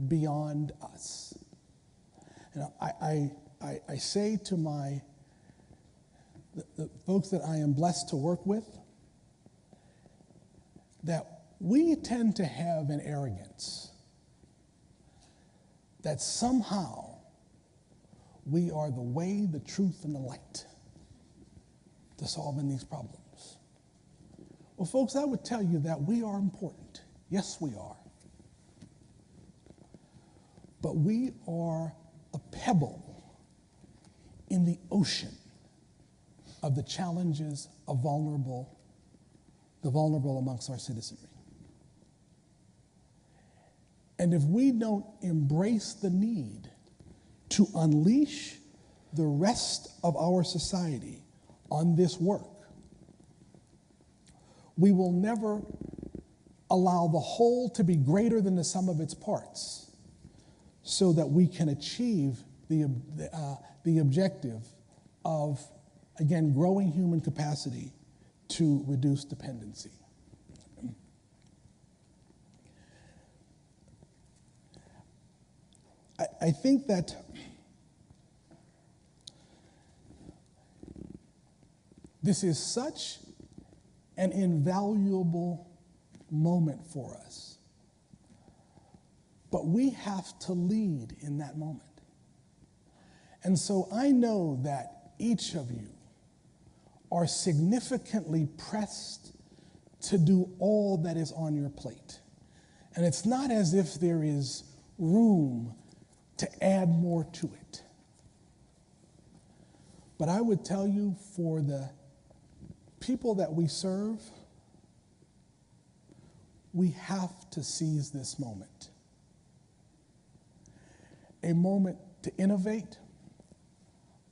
beyond us. You know, I say to the folks that I am blessed to work with that we tend to have an arrogance that somehow we are the way, the truth, and the light to solving these problems. Well, folks, I would tell you that we are important. Yes, we are. But we are a pebble in the ocean of the challenges of the vulnerable amongst our citizenry. And if we don't embrace the need to unleash the rest of our society on this work, we will never allow the whole to be greater than the sum of its parts so that we can achieve the objective of, again, growing human capacity to reduce dependency. I think that this is such an invaluable moment for us, but we have to lead in that moment. And so I know that each of you are significantly pressed to do all that is on your plate. And it's not as if there is room to add more to it. But I would tell you, for the people that we serve, we have to seize this moment. A moment to innovate,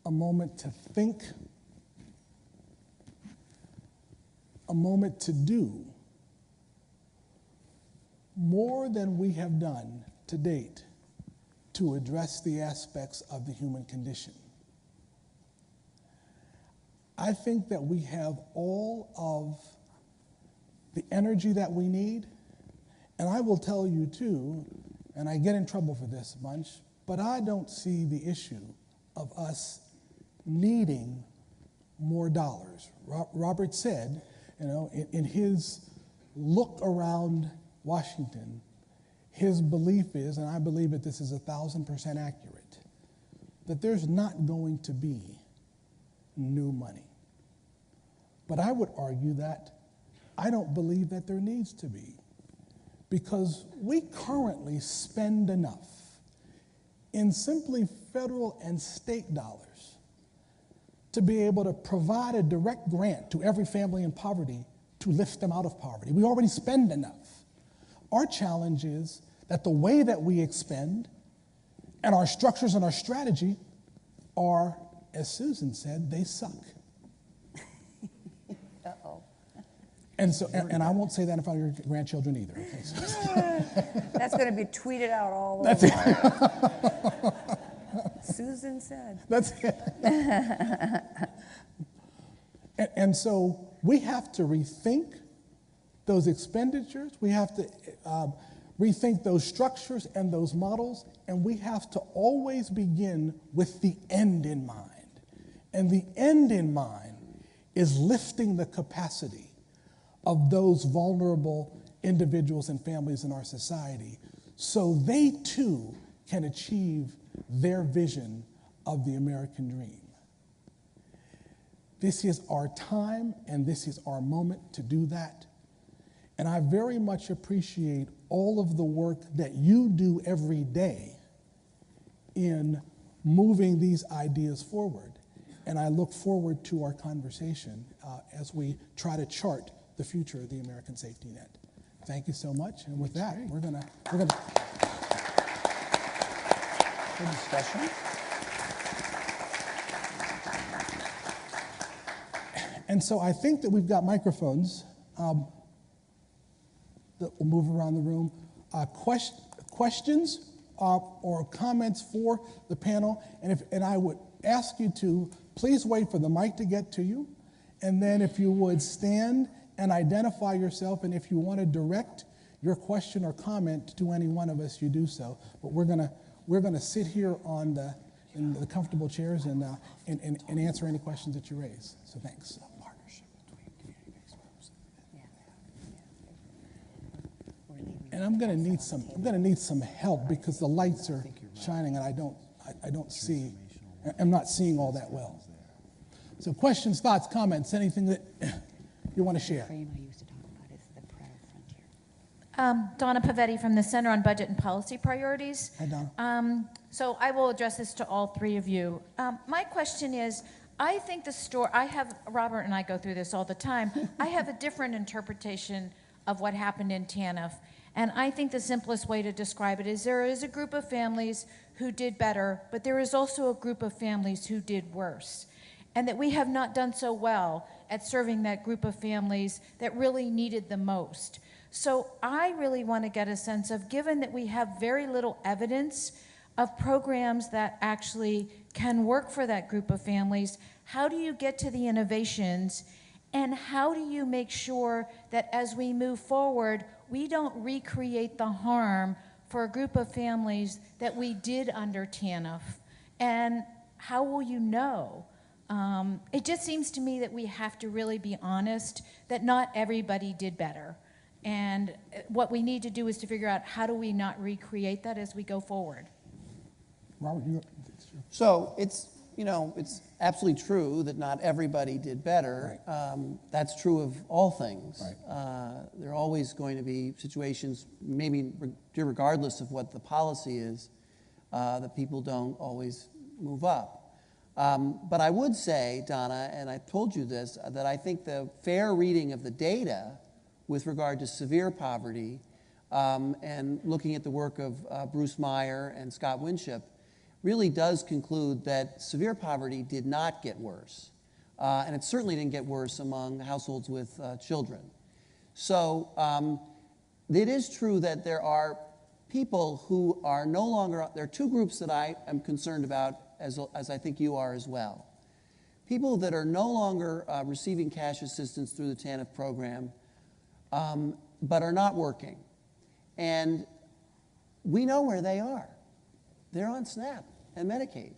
a moment to think, a moment to do more than we have done to date to address the aspects of the human condition. I think that we have all of the energy that we need, and I will tell you too, and I get in trouble for this a bunch, but I don't see the issue of us needing more dollars. Robert said, you know, in his look around Washington, his belief is, and I believe that this is 1,000% accurate, that there's not going to be new money. But I would argue that I don't believe that there needs to be, because we currently spend enough in simply federal and state dollars to be able to provide a direct grant to every family in poverty to lift them out of poverty. We already spend enough. Our challenge is that the way that we expend and our structures and our strategy are, as Susan said, they suck. Uh-oh. And so, and I won't say that in front of your grandchildren either. Okay, so. That's going to be tweeted out all over. That's it. Susan said. That's it. And so we have to rethink those expenditures. We have to rethink those structures and those models, and we have to always begin with the end in mind. And the end in mind is lifting the capacity of those vulnerable individuals and families in our society so they too can achieve their vision of the American dream. This is our time and this is our moment to do that. And I very much appreciate all of the work that you do every day in moving these ideas forward. And I look forward to our conversation as we try to chart the future of the American safety net. Thank you so much. And with that, we're gonna good discussion. And so I think that we've got microphones that will move around the room. Questions or comments for the panel, and I would ask you to please wait for the mic to get to you, and then if you would stand and identify yourself, and if you want to direct your question or comment to any one of us, you do so. But we're gonna sit here in the comfortable chairs and answer any questions that you raise. So thanks. And I'm gonna need some help because the lights are shining and I don't see. I'm not seeing all that well. So questions, thoughts, comments, anything that you want to share? Donna Parvati from the Center on Budget and Policy Priorities. Hi, Donna. So I will address this to all three of you. My question is, I think the story, Robert and I go through this all the time. I have a different interpretation of what happened in TANF. And I think the simplest way to describe it is there is a group of families who did better, but there is also a group of families who did worse. And that we have not done so well at serving that group of families that really needed the most. So I really want to get a sense of, given that we have very little evidence of programs that actually can work for that group of families, how do you get to the innovations? And how do you make sure that as we move forward, we don't recreate the harm for a group of families that we did under TANF? And how will you know? It just seems to me that we have to really be honest that not everybody did better. And what we need to do is to figure out how do we not recreate that as we go forward. Robert, So it's absolutely true that not everybody did better. Right. That's true of all things. Right. There are always going to be situations, maybe regardless of what the policy is, that people don't always move up. But I would say, Donna, and I told you this, that I think the fair reading of the data with regard to severe poverty and looking at the work of Bruce Meyer and Scott Winship really does conclude that severe poverty did not get worse. And it certainly didn't get worse among households with children. So it is true that there are people who are no longer, there are two groups that I am concerned about, as I think you are as well. People that are no longer receiving cash assistance through the TANF program, but are not working. And we know where they are. They're on SNAP and Medicaid.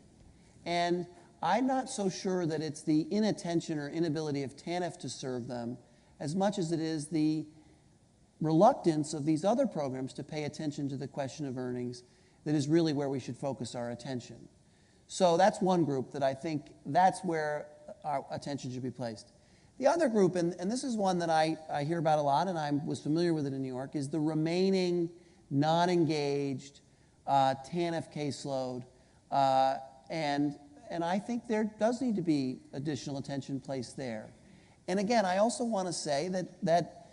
And I'm not so sure that it's the inattention or inability of TANF to serve them as much as it is the reluctance of these other programs to pay attention to the question of earnings that is really where we should focus our attention. So that's one group that I think that's where our attention should be placed. The other group, and this is one that I hear about a lot, and I was familiar with it in New York, is the remaining non-engaged TANF caseload. And I think there does need to be additional attention placed there. And again, I also want to say that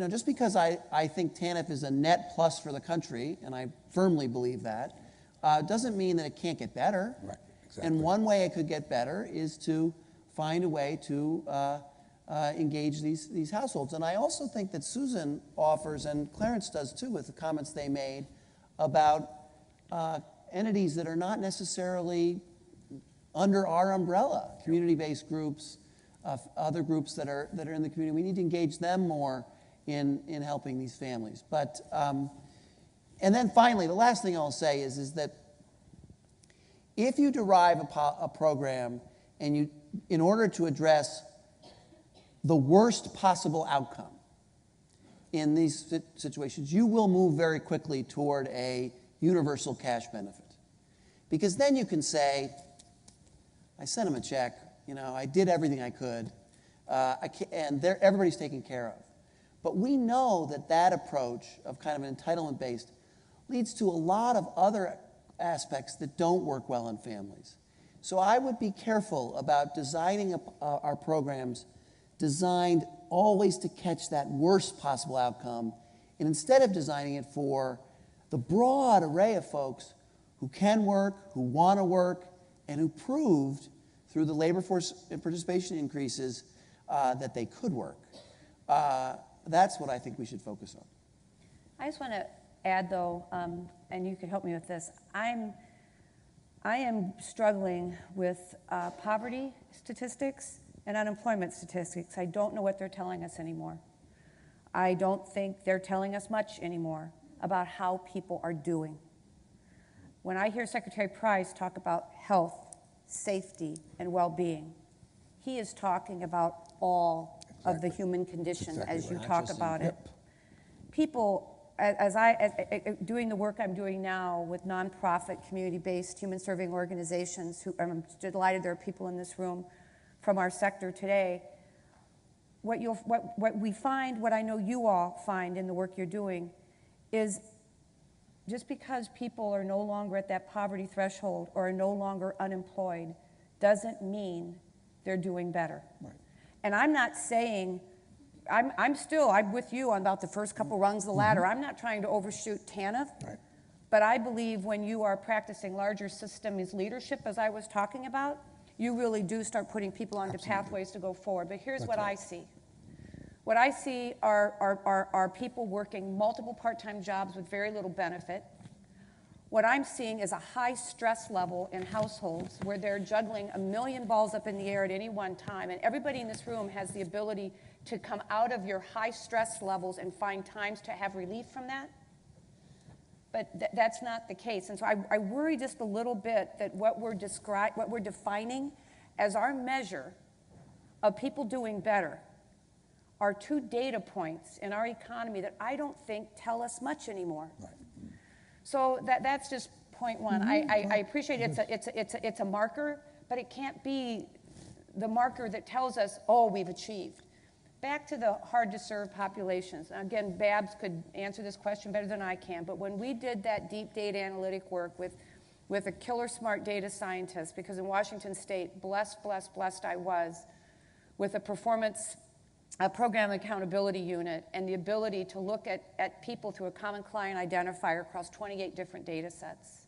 just because I think TANF is a net plus for the country, and I firmly believe that, doesn't mean that it can't get better. Right, exactly. And one way it could get better is to find a way to engage these households. And I also think that Susan offers, and Clarence does too with the comments they made about entities that are not necessarily under our umbrella, community-based groups, other groups that are in the community. We need to engage them more in helping these families. But And then finally, the last thing I'll say is that if you derive a program and in order to address the worst possible outcome in these situations, you will move very quickly toward a universal cash benefit. Because then you can say, I sent him a check, I did everything I could, and everybody's taken care of. But we know that approach of kind of an entitlement-based leads to a lot of other aspects that don't work well in families. So I would be careful about designing our programs designed always to catch that worst possible outcome, and instead of designing it for the broad array of folks who can work, who want to work, and who proved through the labor force participation increases that they could work. That's what I think we should focus on. I just want to add, though, and you can help me with this. I am struggling with poverty statistics and unemployment statistics. I don't know what they're telling us anymore. I don't think they're telling us much anymore about how people are doing. When I hear Secretary Price talk about health, safety, and well-being, he is talking about all of the human condition as you talk about it. People, as doing the work I'm doing now with nonprofit, community-based, human-serving organizations, who I'm delighted there are people in this room from our sector today, what we find, what I know you all find in the work you're doing, is just because people are no longer at that poverty threshold or are no longer unemployed doesn't mean they're doing better. Right. And I'm not saying, I'm with you on about the first couple rungs of the ladder. I'm not trying to overshoot TANF, right. But I believe when you are practicing larger systems leadership, as I was talking about, you really do start putting people onto pathways to go forward. But here's what I see. What I see are people working multiple part-time jobs with very little benefit. What I'm seeing is a high stress level in households where they're juggling a million balls up in the air at any one time, and everybody in this room has the ability to come out of your high stress levels and find times to have relief from that. But that's not the case. And so I worry just a little bit that what we're defining as our measure of people doing better are two data points in our economy that I don't think tell us much anymore. Right. So that's just point one. I appreciate it's a marker, but it can't be the marker that tells us, oh, we've achieved. Back to the hard-to-serve populations. Again, Babs could answer this question better than I can, but when we did that deep data analytic work with a killer smart data scientist, because in Washington State, blessed I was, with a performance program accountability unit and the ability to look at people through a common client identifier across 28 different data sets.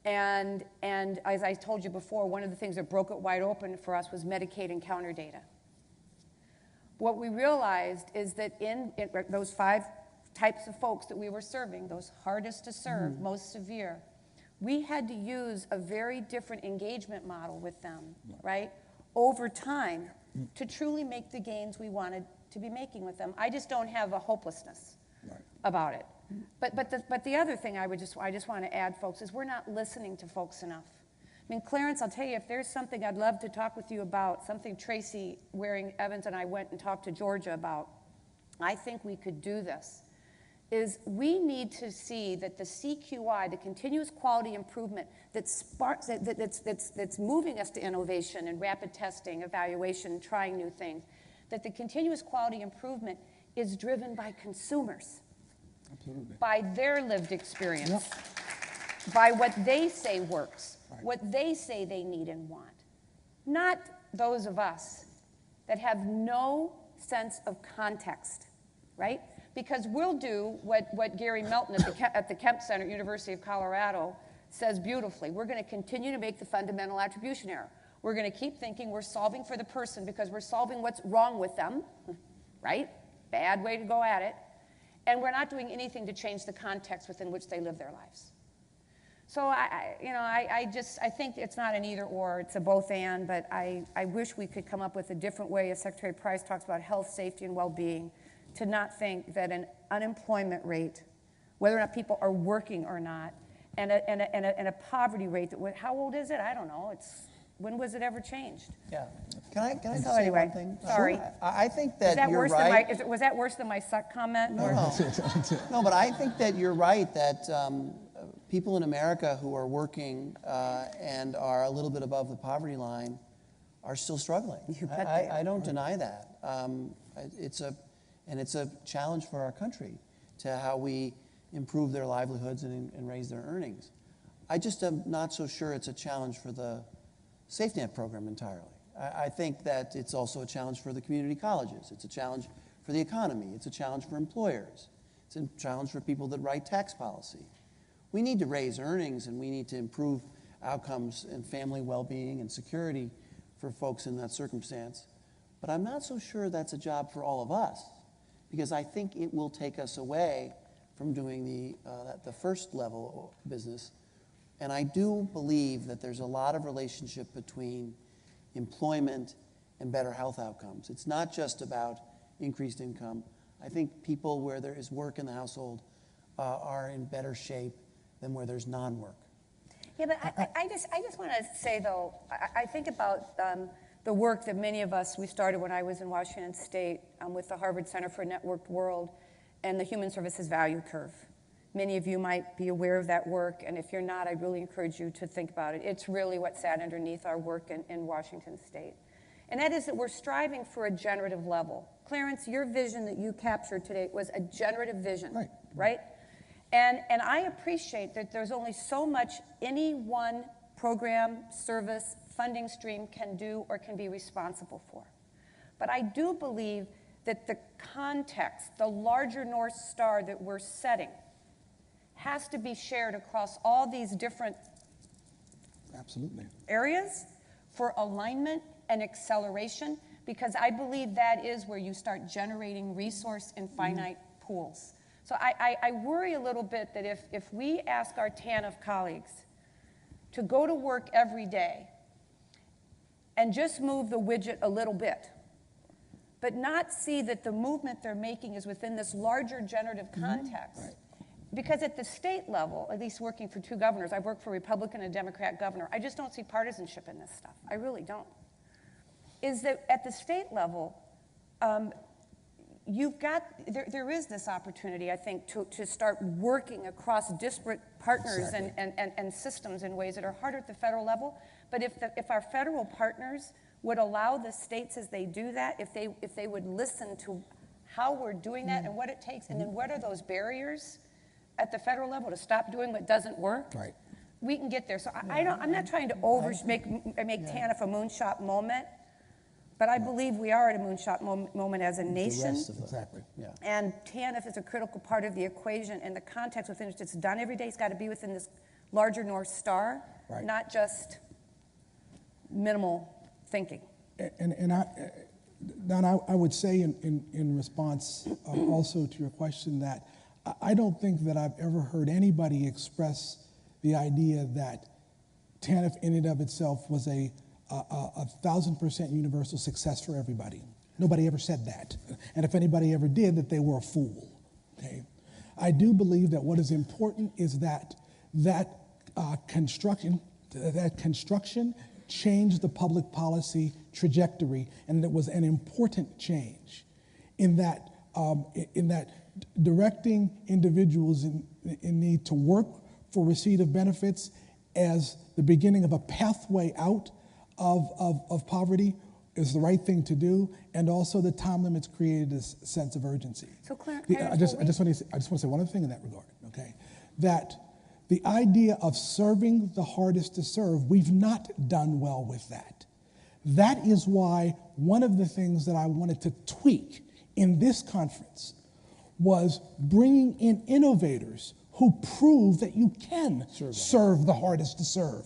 And as I told you before, one of the things that broke it wide open for us was Medicaid encounter data. What we realized is that in those 5 types of folks that we were serving, those hardest to serve, most severe, we had to use a very different engagement model with them, right, over time to truly make the gains we wanted to be making with them. I just don't have a hopelessness about it. But the other thing I just want to add, folks, is we're not listening to folks enough. I mean, Clarence, I'll tell you, if there's something I'd love to talk with you about, something Tracy Waring-Evans and I went and talked to Georgia about, I think we could do this, is we need to see that the CQI, the continuous quality improvement that's moving us to innovation and rapid testing, evaluation, trying new things, that the continuous quality improvement is driven by consumers. Absolutely. By their lived experience, by what they say works, what they say they need and want. Not those of us that have no sense of context, right? Because we'll do what Gary Melton at the Kemp Center, University of Colorado, says beautifully. We're going to continue to make the fundamental attribution error. We're going to keep thinking we're solving for the person because we're solving what's wrong with them, right? Bad way to go at it. And we're not doing anything to change the context within which they live their lives. So I think it's not an either or, it's a both and, but I wish we could come up with a different way, as Secretary Price talks about health, safety, and well-being, to not think that an unemployment rate whether or not people are working or not, and a poverty rate that, how old is it? I don't know. When was it ever changed? Yeah. Can I So say anyway, one thing? sorry. I think that, Is that you're worse right. than was that worse than my suck comment? No, no, but I think that you're right that people in America who are working and are a little bit above the poverty line are still struggling. You bet they are. I don't deny that. It's a challenge for our country to how we improve their livelihoods and raise their earnings. I just am not so sure it's a challenge for the safety net program entirely. I think that it's also a challenge for the community colleges. It's a challenge for the economy. It's a challenge for employers. It's a challenge for people that write tax policy. We need to raise earnings and we need to improve outcomes and family well-being and security for folks in that circumstance. But I'm not so sure that's a job for all of us, because I think it will take us away from doing the first level business. And I do believe that there's a lot of relationship between employment and better health outcomes. It's not just about increased income. I think people where there is work in the household are in better shape than where there's non-work. Yeah, but I just want to say, though, I think about the work that many of us, we started when I was in Washington State with the Harvard Center for a Networked World and the Human Services Value Curve. Many of you might be aware of that work, and if you're not, I really encourage you to think about it. It's really what sat underneath our work in Washington State. And that is that we're striving for a generative level. Clarence, your vision that you captured today was a generative vision, right? And I appreciate that there's only so much any one program, service, funding stream can do or can be responsible for. But I do believe that the context, the larger North Star that we're setting, has to be shared across all these different areas for alignment and acceleration, because I believe that is where you start generating resource in finite pools. So I worry a little bit that if we ask our TANF colleagues to go to work every day and just move the widget a little bit, but not see that the movement they're making is within this larger generative context. Because at the state level, at least working for two governors, I've worked for a Republican and a Democrat governor, I just don't see partisanship in this stuff. I really don't. Is that at the state level, there is this opportunity, I think, to start working across disparate partners and systems in ways that are harder at the federal level. But if our federal partners would allow the states as they do that, if they would listen to how we're doing that and what it takes, and then what are those barriers at the federal level to stop doing what doesn't work, we can get there. So I'm not trying to make TANF a moonshot moment, but I believe we are at a moonshot moment as a nation. And TANF is a critical part of the equation, and the context within which it's done every day has got to be within this larger North Star, not just minimal thinking. And Donna, I would say in response also to your question that I don't think that I've ever heard anybody express the idea that TANF in and of itself was a 1,000% universal success for everybody. Nobody ever said that. And if anybody ever did, that they were a fool. Okay? I do believe that what is important is that construction changed the public policy trajectory, and it was an important change in that directing individuals in need to work for receipt of benefits as the beginning of a pathway out of poverty is the right thing to do, and also the time limits created a sense of urgency. So, Clarence, I just want to say one other thing in that regard, okay? That the idea of serving the hardest to serve, we've not done well with that. That is why one of the things that I wanted to tweak in this conference was bringing in innovators who prove that you can serve the hardest to serve.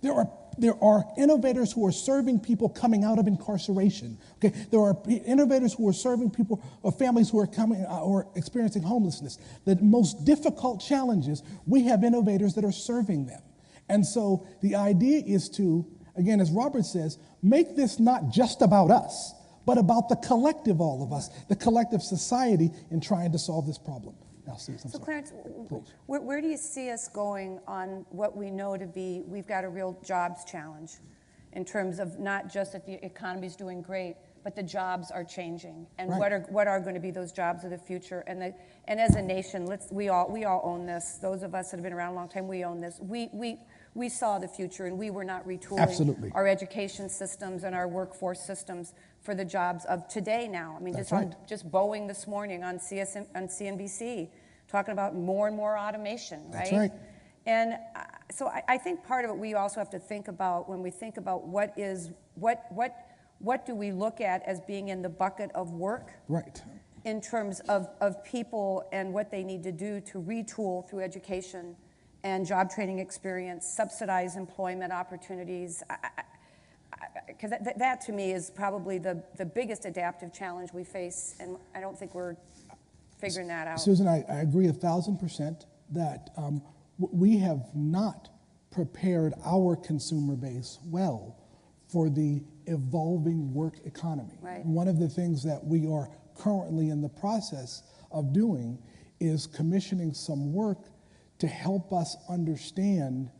There are innovators who are serving people coming out of incarceration. Okay, there are innovators who are serving people or families who are coming or experiencing homelessness. The most difficult challenges, we have innovators that are serving them. And so the idea is to, again, as Robert says, make this not just about us, but about the collective, all of us, the collective society in trying to solve this problem. Now, Susan, So sorry. Clarence, Please. where do you see us going on what we know to be, we've got a real jobs challenge in terms of not just that the economy's doing great, but the jobs are changing, and Right. what are going to be those jobs of the future? And as a nation, we all own this. Those of us that have been around a long time, we own this. We saw the future, and we were not retooling Absolutely. our education systems and our workforce systems for the jobs of today now. I mean, That's just Boeing this morning on CNBC, talking about more and more automation, right? That's right. And so I think part of it we also have to think about when we think about what do we look at as being in the bucket of work, Right. in terms of people and what they need to do to retool through education and job training experience, subsidize employment opportunities. Because that to me is probably the biggest adaptive challenge we face, and I don't think we're figuring that out. Susan, I agree 1,000% that we have not prepared our consumer base well for the evolving work economy. Right. One of the things that we are currently in the process of doing is commissioning some work to help us understand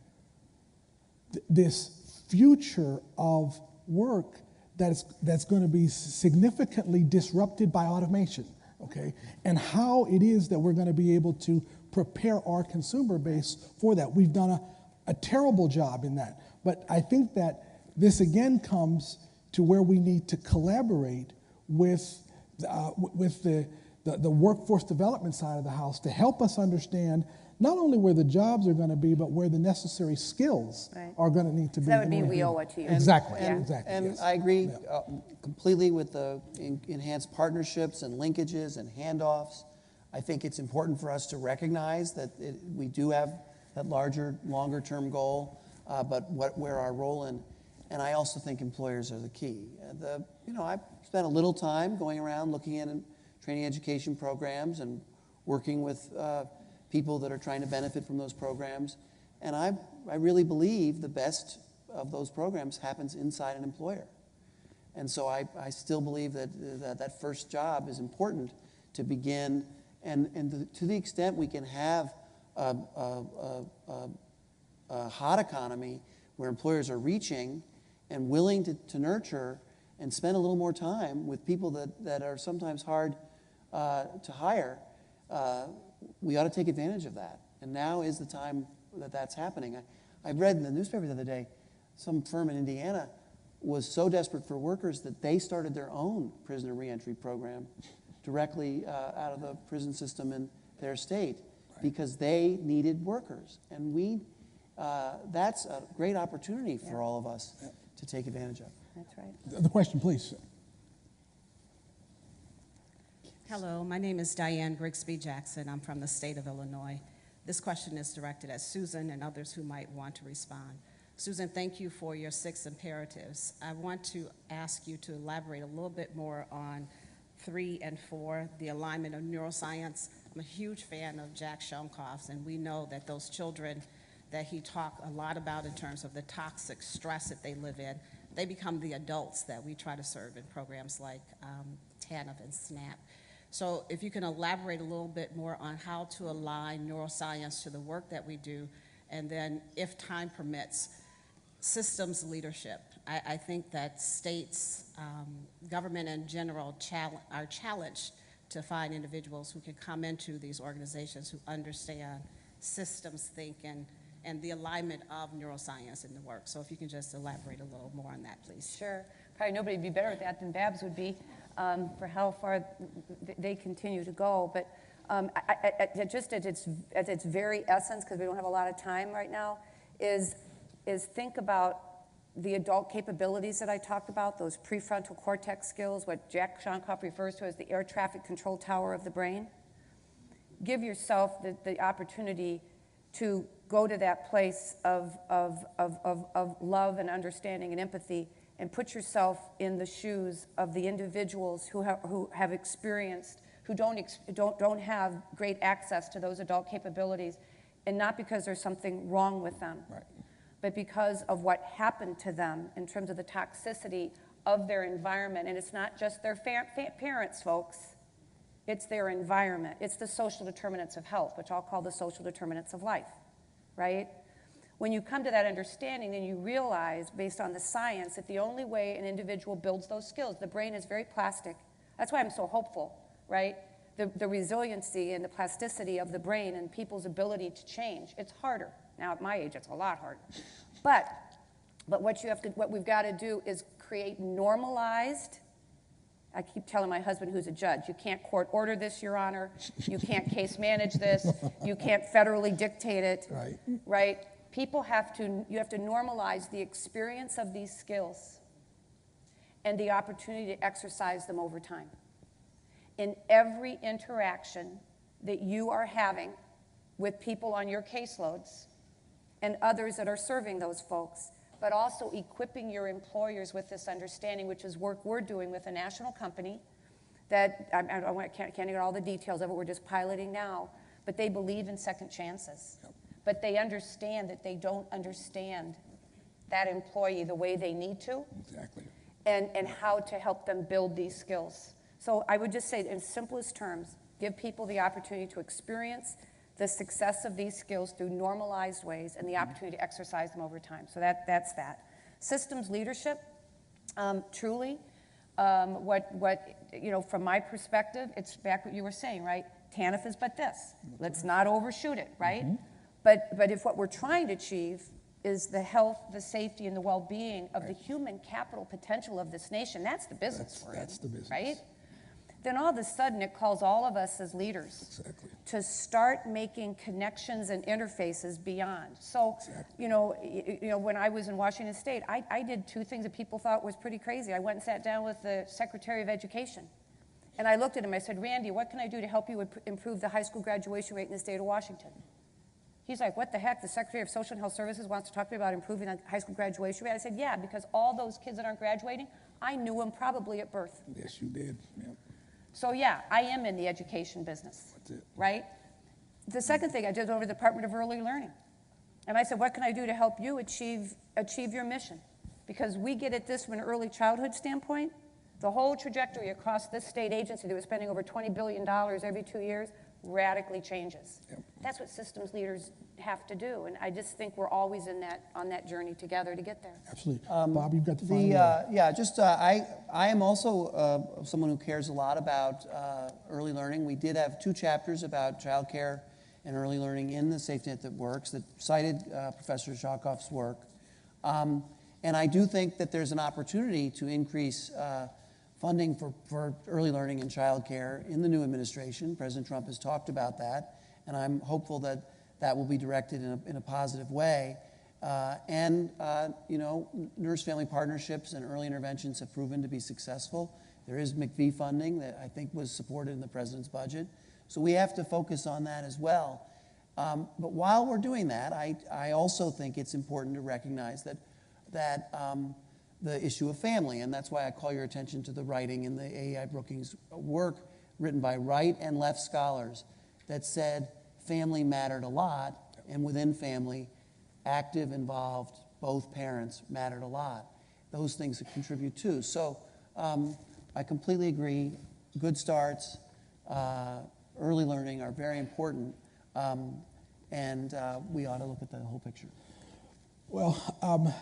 this future of work that's going to be significantly disrupted by automation, okay? And how it is that we're going to be able to prepare our consumer base for that. We've done a terrible job in that. But I think that this again comes to where we need to collaborate with the workforce development side of the house to help us understand not only where the jobs are going to be, but where the necessary skills Right. are going to need to be. That would in be order we to- owe it to you. Exactly, Yeah. exactly. And yes. I agree Yeah. completely with the enhanced partnerships and linkages and handoffs. I think it's important for us to recognize that we do have that larger, longer-term goal, but where our role in. And I also think employers are the key. I've spent a little time going around looking at training education programs and working with people that are trying to benefit from those programs. And I really believe the best of those programs happens inside an employer. And so I still believe that first job is important to begin. And to the extent we can have a hot economy where employers are reaching and willing to nurture and spend a little more time with people that are sometimes hard to hire, we ought to take advantage of that. And now is the time that that's happening. I read in the newspaper the other day, some firm in Indiana was so desperate for workers that they started their own prisoner reentry program directly out of the prison system in their state because they needed workers. And that's a great opportunity for all of us to take advantage of. That's right. The question, please. Hello, my name is Diane Grigsby Jackson. I'm from the state of Illinois. This question is directed at Susan and others who might want to respond. Susan, thank you for your 6 imperatives. I want to ask you to elaborate a little bit more on 3 and 4, the alignment of neuroscience. I'm a huge fan of Jack Shonkoff's, and we know that those children that he talked a lot about in terms of the toxic stress that they live in, they become the adults that we try to serve in programs like TANF and SNAP. So if you can elaborate a little bit more on how to align neuroscience to the work that we do, and then, if time permits, systems leadership. I think that states, government in general, are challenged to find individuals who can come into these organizations who understand systems thinking and the alignment of neuroscience in the work. So if you can just elaborate a little more on that, please. Sure. Probably nobody would be better at that than Babs would be for how far they continue to go. But just at its very essence, because we don't have a lot of time right now, is think about the adult capabilities that I talked about, those prefrontal cortex skills, what Jack Shonkoff refers to as the air traffic control tower of the brain. Give yourself the opportunity to go to that place of love and understanding and empathy, and put yourself in the shoes of the individuals who have experienced, who don't have great access to those adult capabilities, and not because there's something wrong with them, but because of what happened to them in terms of the toxicity of their environment. And it's not just their parents, folks. It's their environment. It's the social determinants of health, which I'll call the social determinants of life, right? When you come to that understanding, then you realize, based on the science, that the only way an individual builds those skills, the brain is very plastic. That's why I'm so hopeful, right? The resiliency and the plasticity of the brain and people's ability to change. It's harder. Now, at my age, it's a lot harder. But what we've got to do is create normalized. I keep telling my husband, who's a judge, you can't court order this, Your Honor. You can't case manage this. You can't federally dictate it. Right? You have to normalize the experience of these skills and the opportunity to exercise them over time. In every interaction that you are having with people on your caseloads and others that are serving those folks, but also equipping your employers with this understanding, which is work we're doing with a national company that, I can't get all the details of it, we're just piloting now, but they believe in second chances. Yep. But they understand that they don't understand that employee the way they need to. Exactly. And how to help them build these skills. So I would just say, in simplest terms, give people the opportunity to experience the success of these skills through normalized ways and the opportunity to exercise them over time. So that's that. Systems leadership, truly, from my perspective, it's back what you were saying, right? TANF is but this. Let's not overshoot it, right? Mm-hmm. But if what we're trying to achieve is the health, the safety, and the well-being of the human capital potential of this nation, that's the business we're in. That's the business. Right? Then all of a sudden it calls all of us as leaders to start making connections and interfaces beyond. So, when I was in Washington State, I did two things that people thought was pretty crazy. I went and sat down with the Secretary of Education, and I looked at him. I said, Randy, what can I do to help you improve the high school graduation rate in the state of Washington? He's like, what the heck? The Secretary of Social and Health Services wants to talk to me about improving the high school graduation rate? I said, yeah, because all those kids that aren't graduating, I knew them probably at birth. Yes, you did. Yep. So yeah, I am in the education business, right? The second thing, I did over the Department of Early Learning. And I said, what can I do to help you achieve your mission? Because we get at this from an early childhood standpoint. The whole trajectory across this state agency that was spending over $20 billion every 2 years radically changes. Yep. That's what systems leaders have to do. And I just think we're always on that journey together to get there. Absolutely. Bob, you've got the final word. I am also someone who cares a lot about early learning. We did have 2 chapters about childcare and early learning in the Safety Net That Works that cited Professor Shakoff's work. And I do think that there's an opportunity to increase funding for early learning and childcare in the new administration. President Trump has talked about that, and I'm hopeful that that will be directed in a positive way. Nurse family partnerships and early interventions have proven to be successful. There is McVie funding that I think was supported in the president's budget. So we have to focus on that as well. But while we're doing that, I also think it's important to recognize that the issue of family, and that's why I call your attention to the writing in the AEI Brookings work written by right and left scholars that said family mattered a lot, and within family, active, involved, both parents mattered a lot. Those things contribute too. So I completely agree. Good starts, early learning are very important, and we ought to look at the whole picture. Well,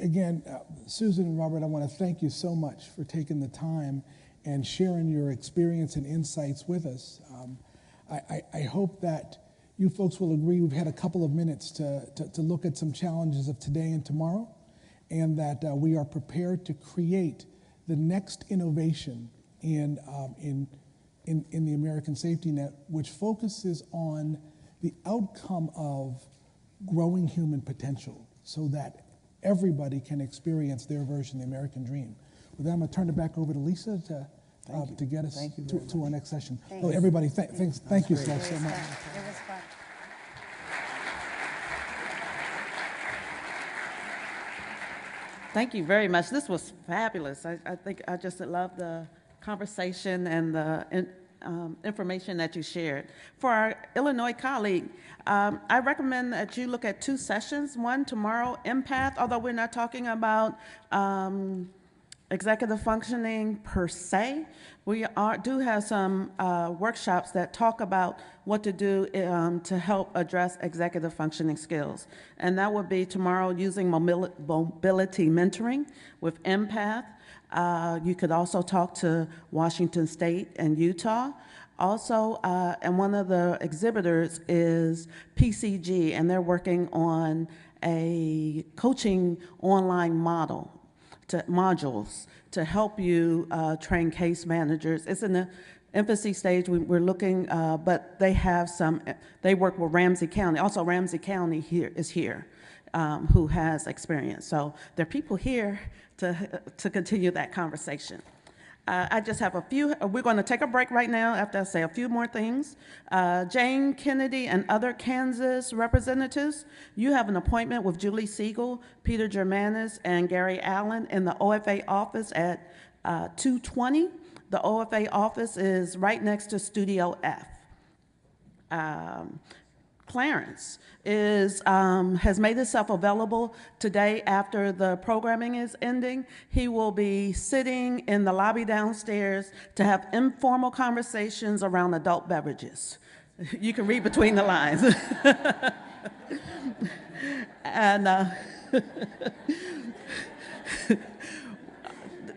again, Susan and Robert, I want to thank you so much for taking the time and sharing your experience and insights with us. I hope that you folks will agree we've had a couple of minutes to look at some challenges of today and tomorrow, and that we are prepared to create the next innovation in the American safety net, which focuses on the outcome of growing human potential so that everybody can experience their version of the American dream. With that, I'm going to turn it back over to Lisa to get us to our next session. Oh, everybody, thank you so much. It was fun. Thank you very much. This was fabulous. I think I just love the conversation and the information that you shared. For our Illinois colleague, I recommend that you look at 2 sessions. One tomorrow, empath, although we're not talking about executive functioning per se. We do have some workshops that talk about what to do to help address executive functioning skills. And that would be tomorrow using mobility mentoring with Empath. You could also talk to Washington State and Utah. Also, and one of the exhibitors is PCG, and they're working on a coaching online modules to help you train case managers. It's in the infancy stage. We're looking, but they have some. They work with Ramsey County. Also, Ramsey County is here, who has experience. So there are people here to continue that conversation. I just have a few. We're going to take a break right now after I say a few more things. Jane Kennedy and other Kansas representatives, you have an appointment with Julie Siegel, Peter Germanis, and Gary Allen in the OFA office at 220. The OFA office is right next to Studio F. Clarence has made himself available today after the programming is ending. He will be sitting in the lobby downstairs to have informal conversations around adult beverages. You can read between the lines. And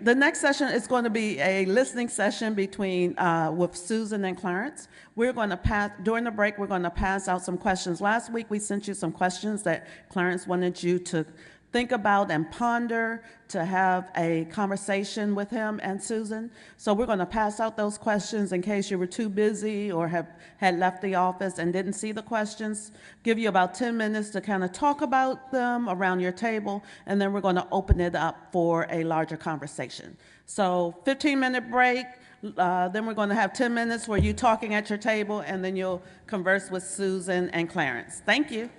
the next session is going to be a listening session with Susan and Clarence. We're going to during the break, we're going to pass out some questions. Last week, we sent you some questions that Clarence wanted you to think about and ponder, to have a conversation with him and Susan. So we're going to pass out those questions in case you were too busy or had left the office and didn't see the questions. Give you about 10 minutes to kind of talk about them around your table, and then we're going to open it up for a larger conversation. So 15-minute break, then we're going to have 10 minutes where you're talking at your table, and then you'll converse with Susan and Clarence. Thank you.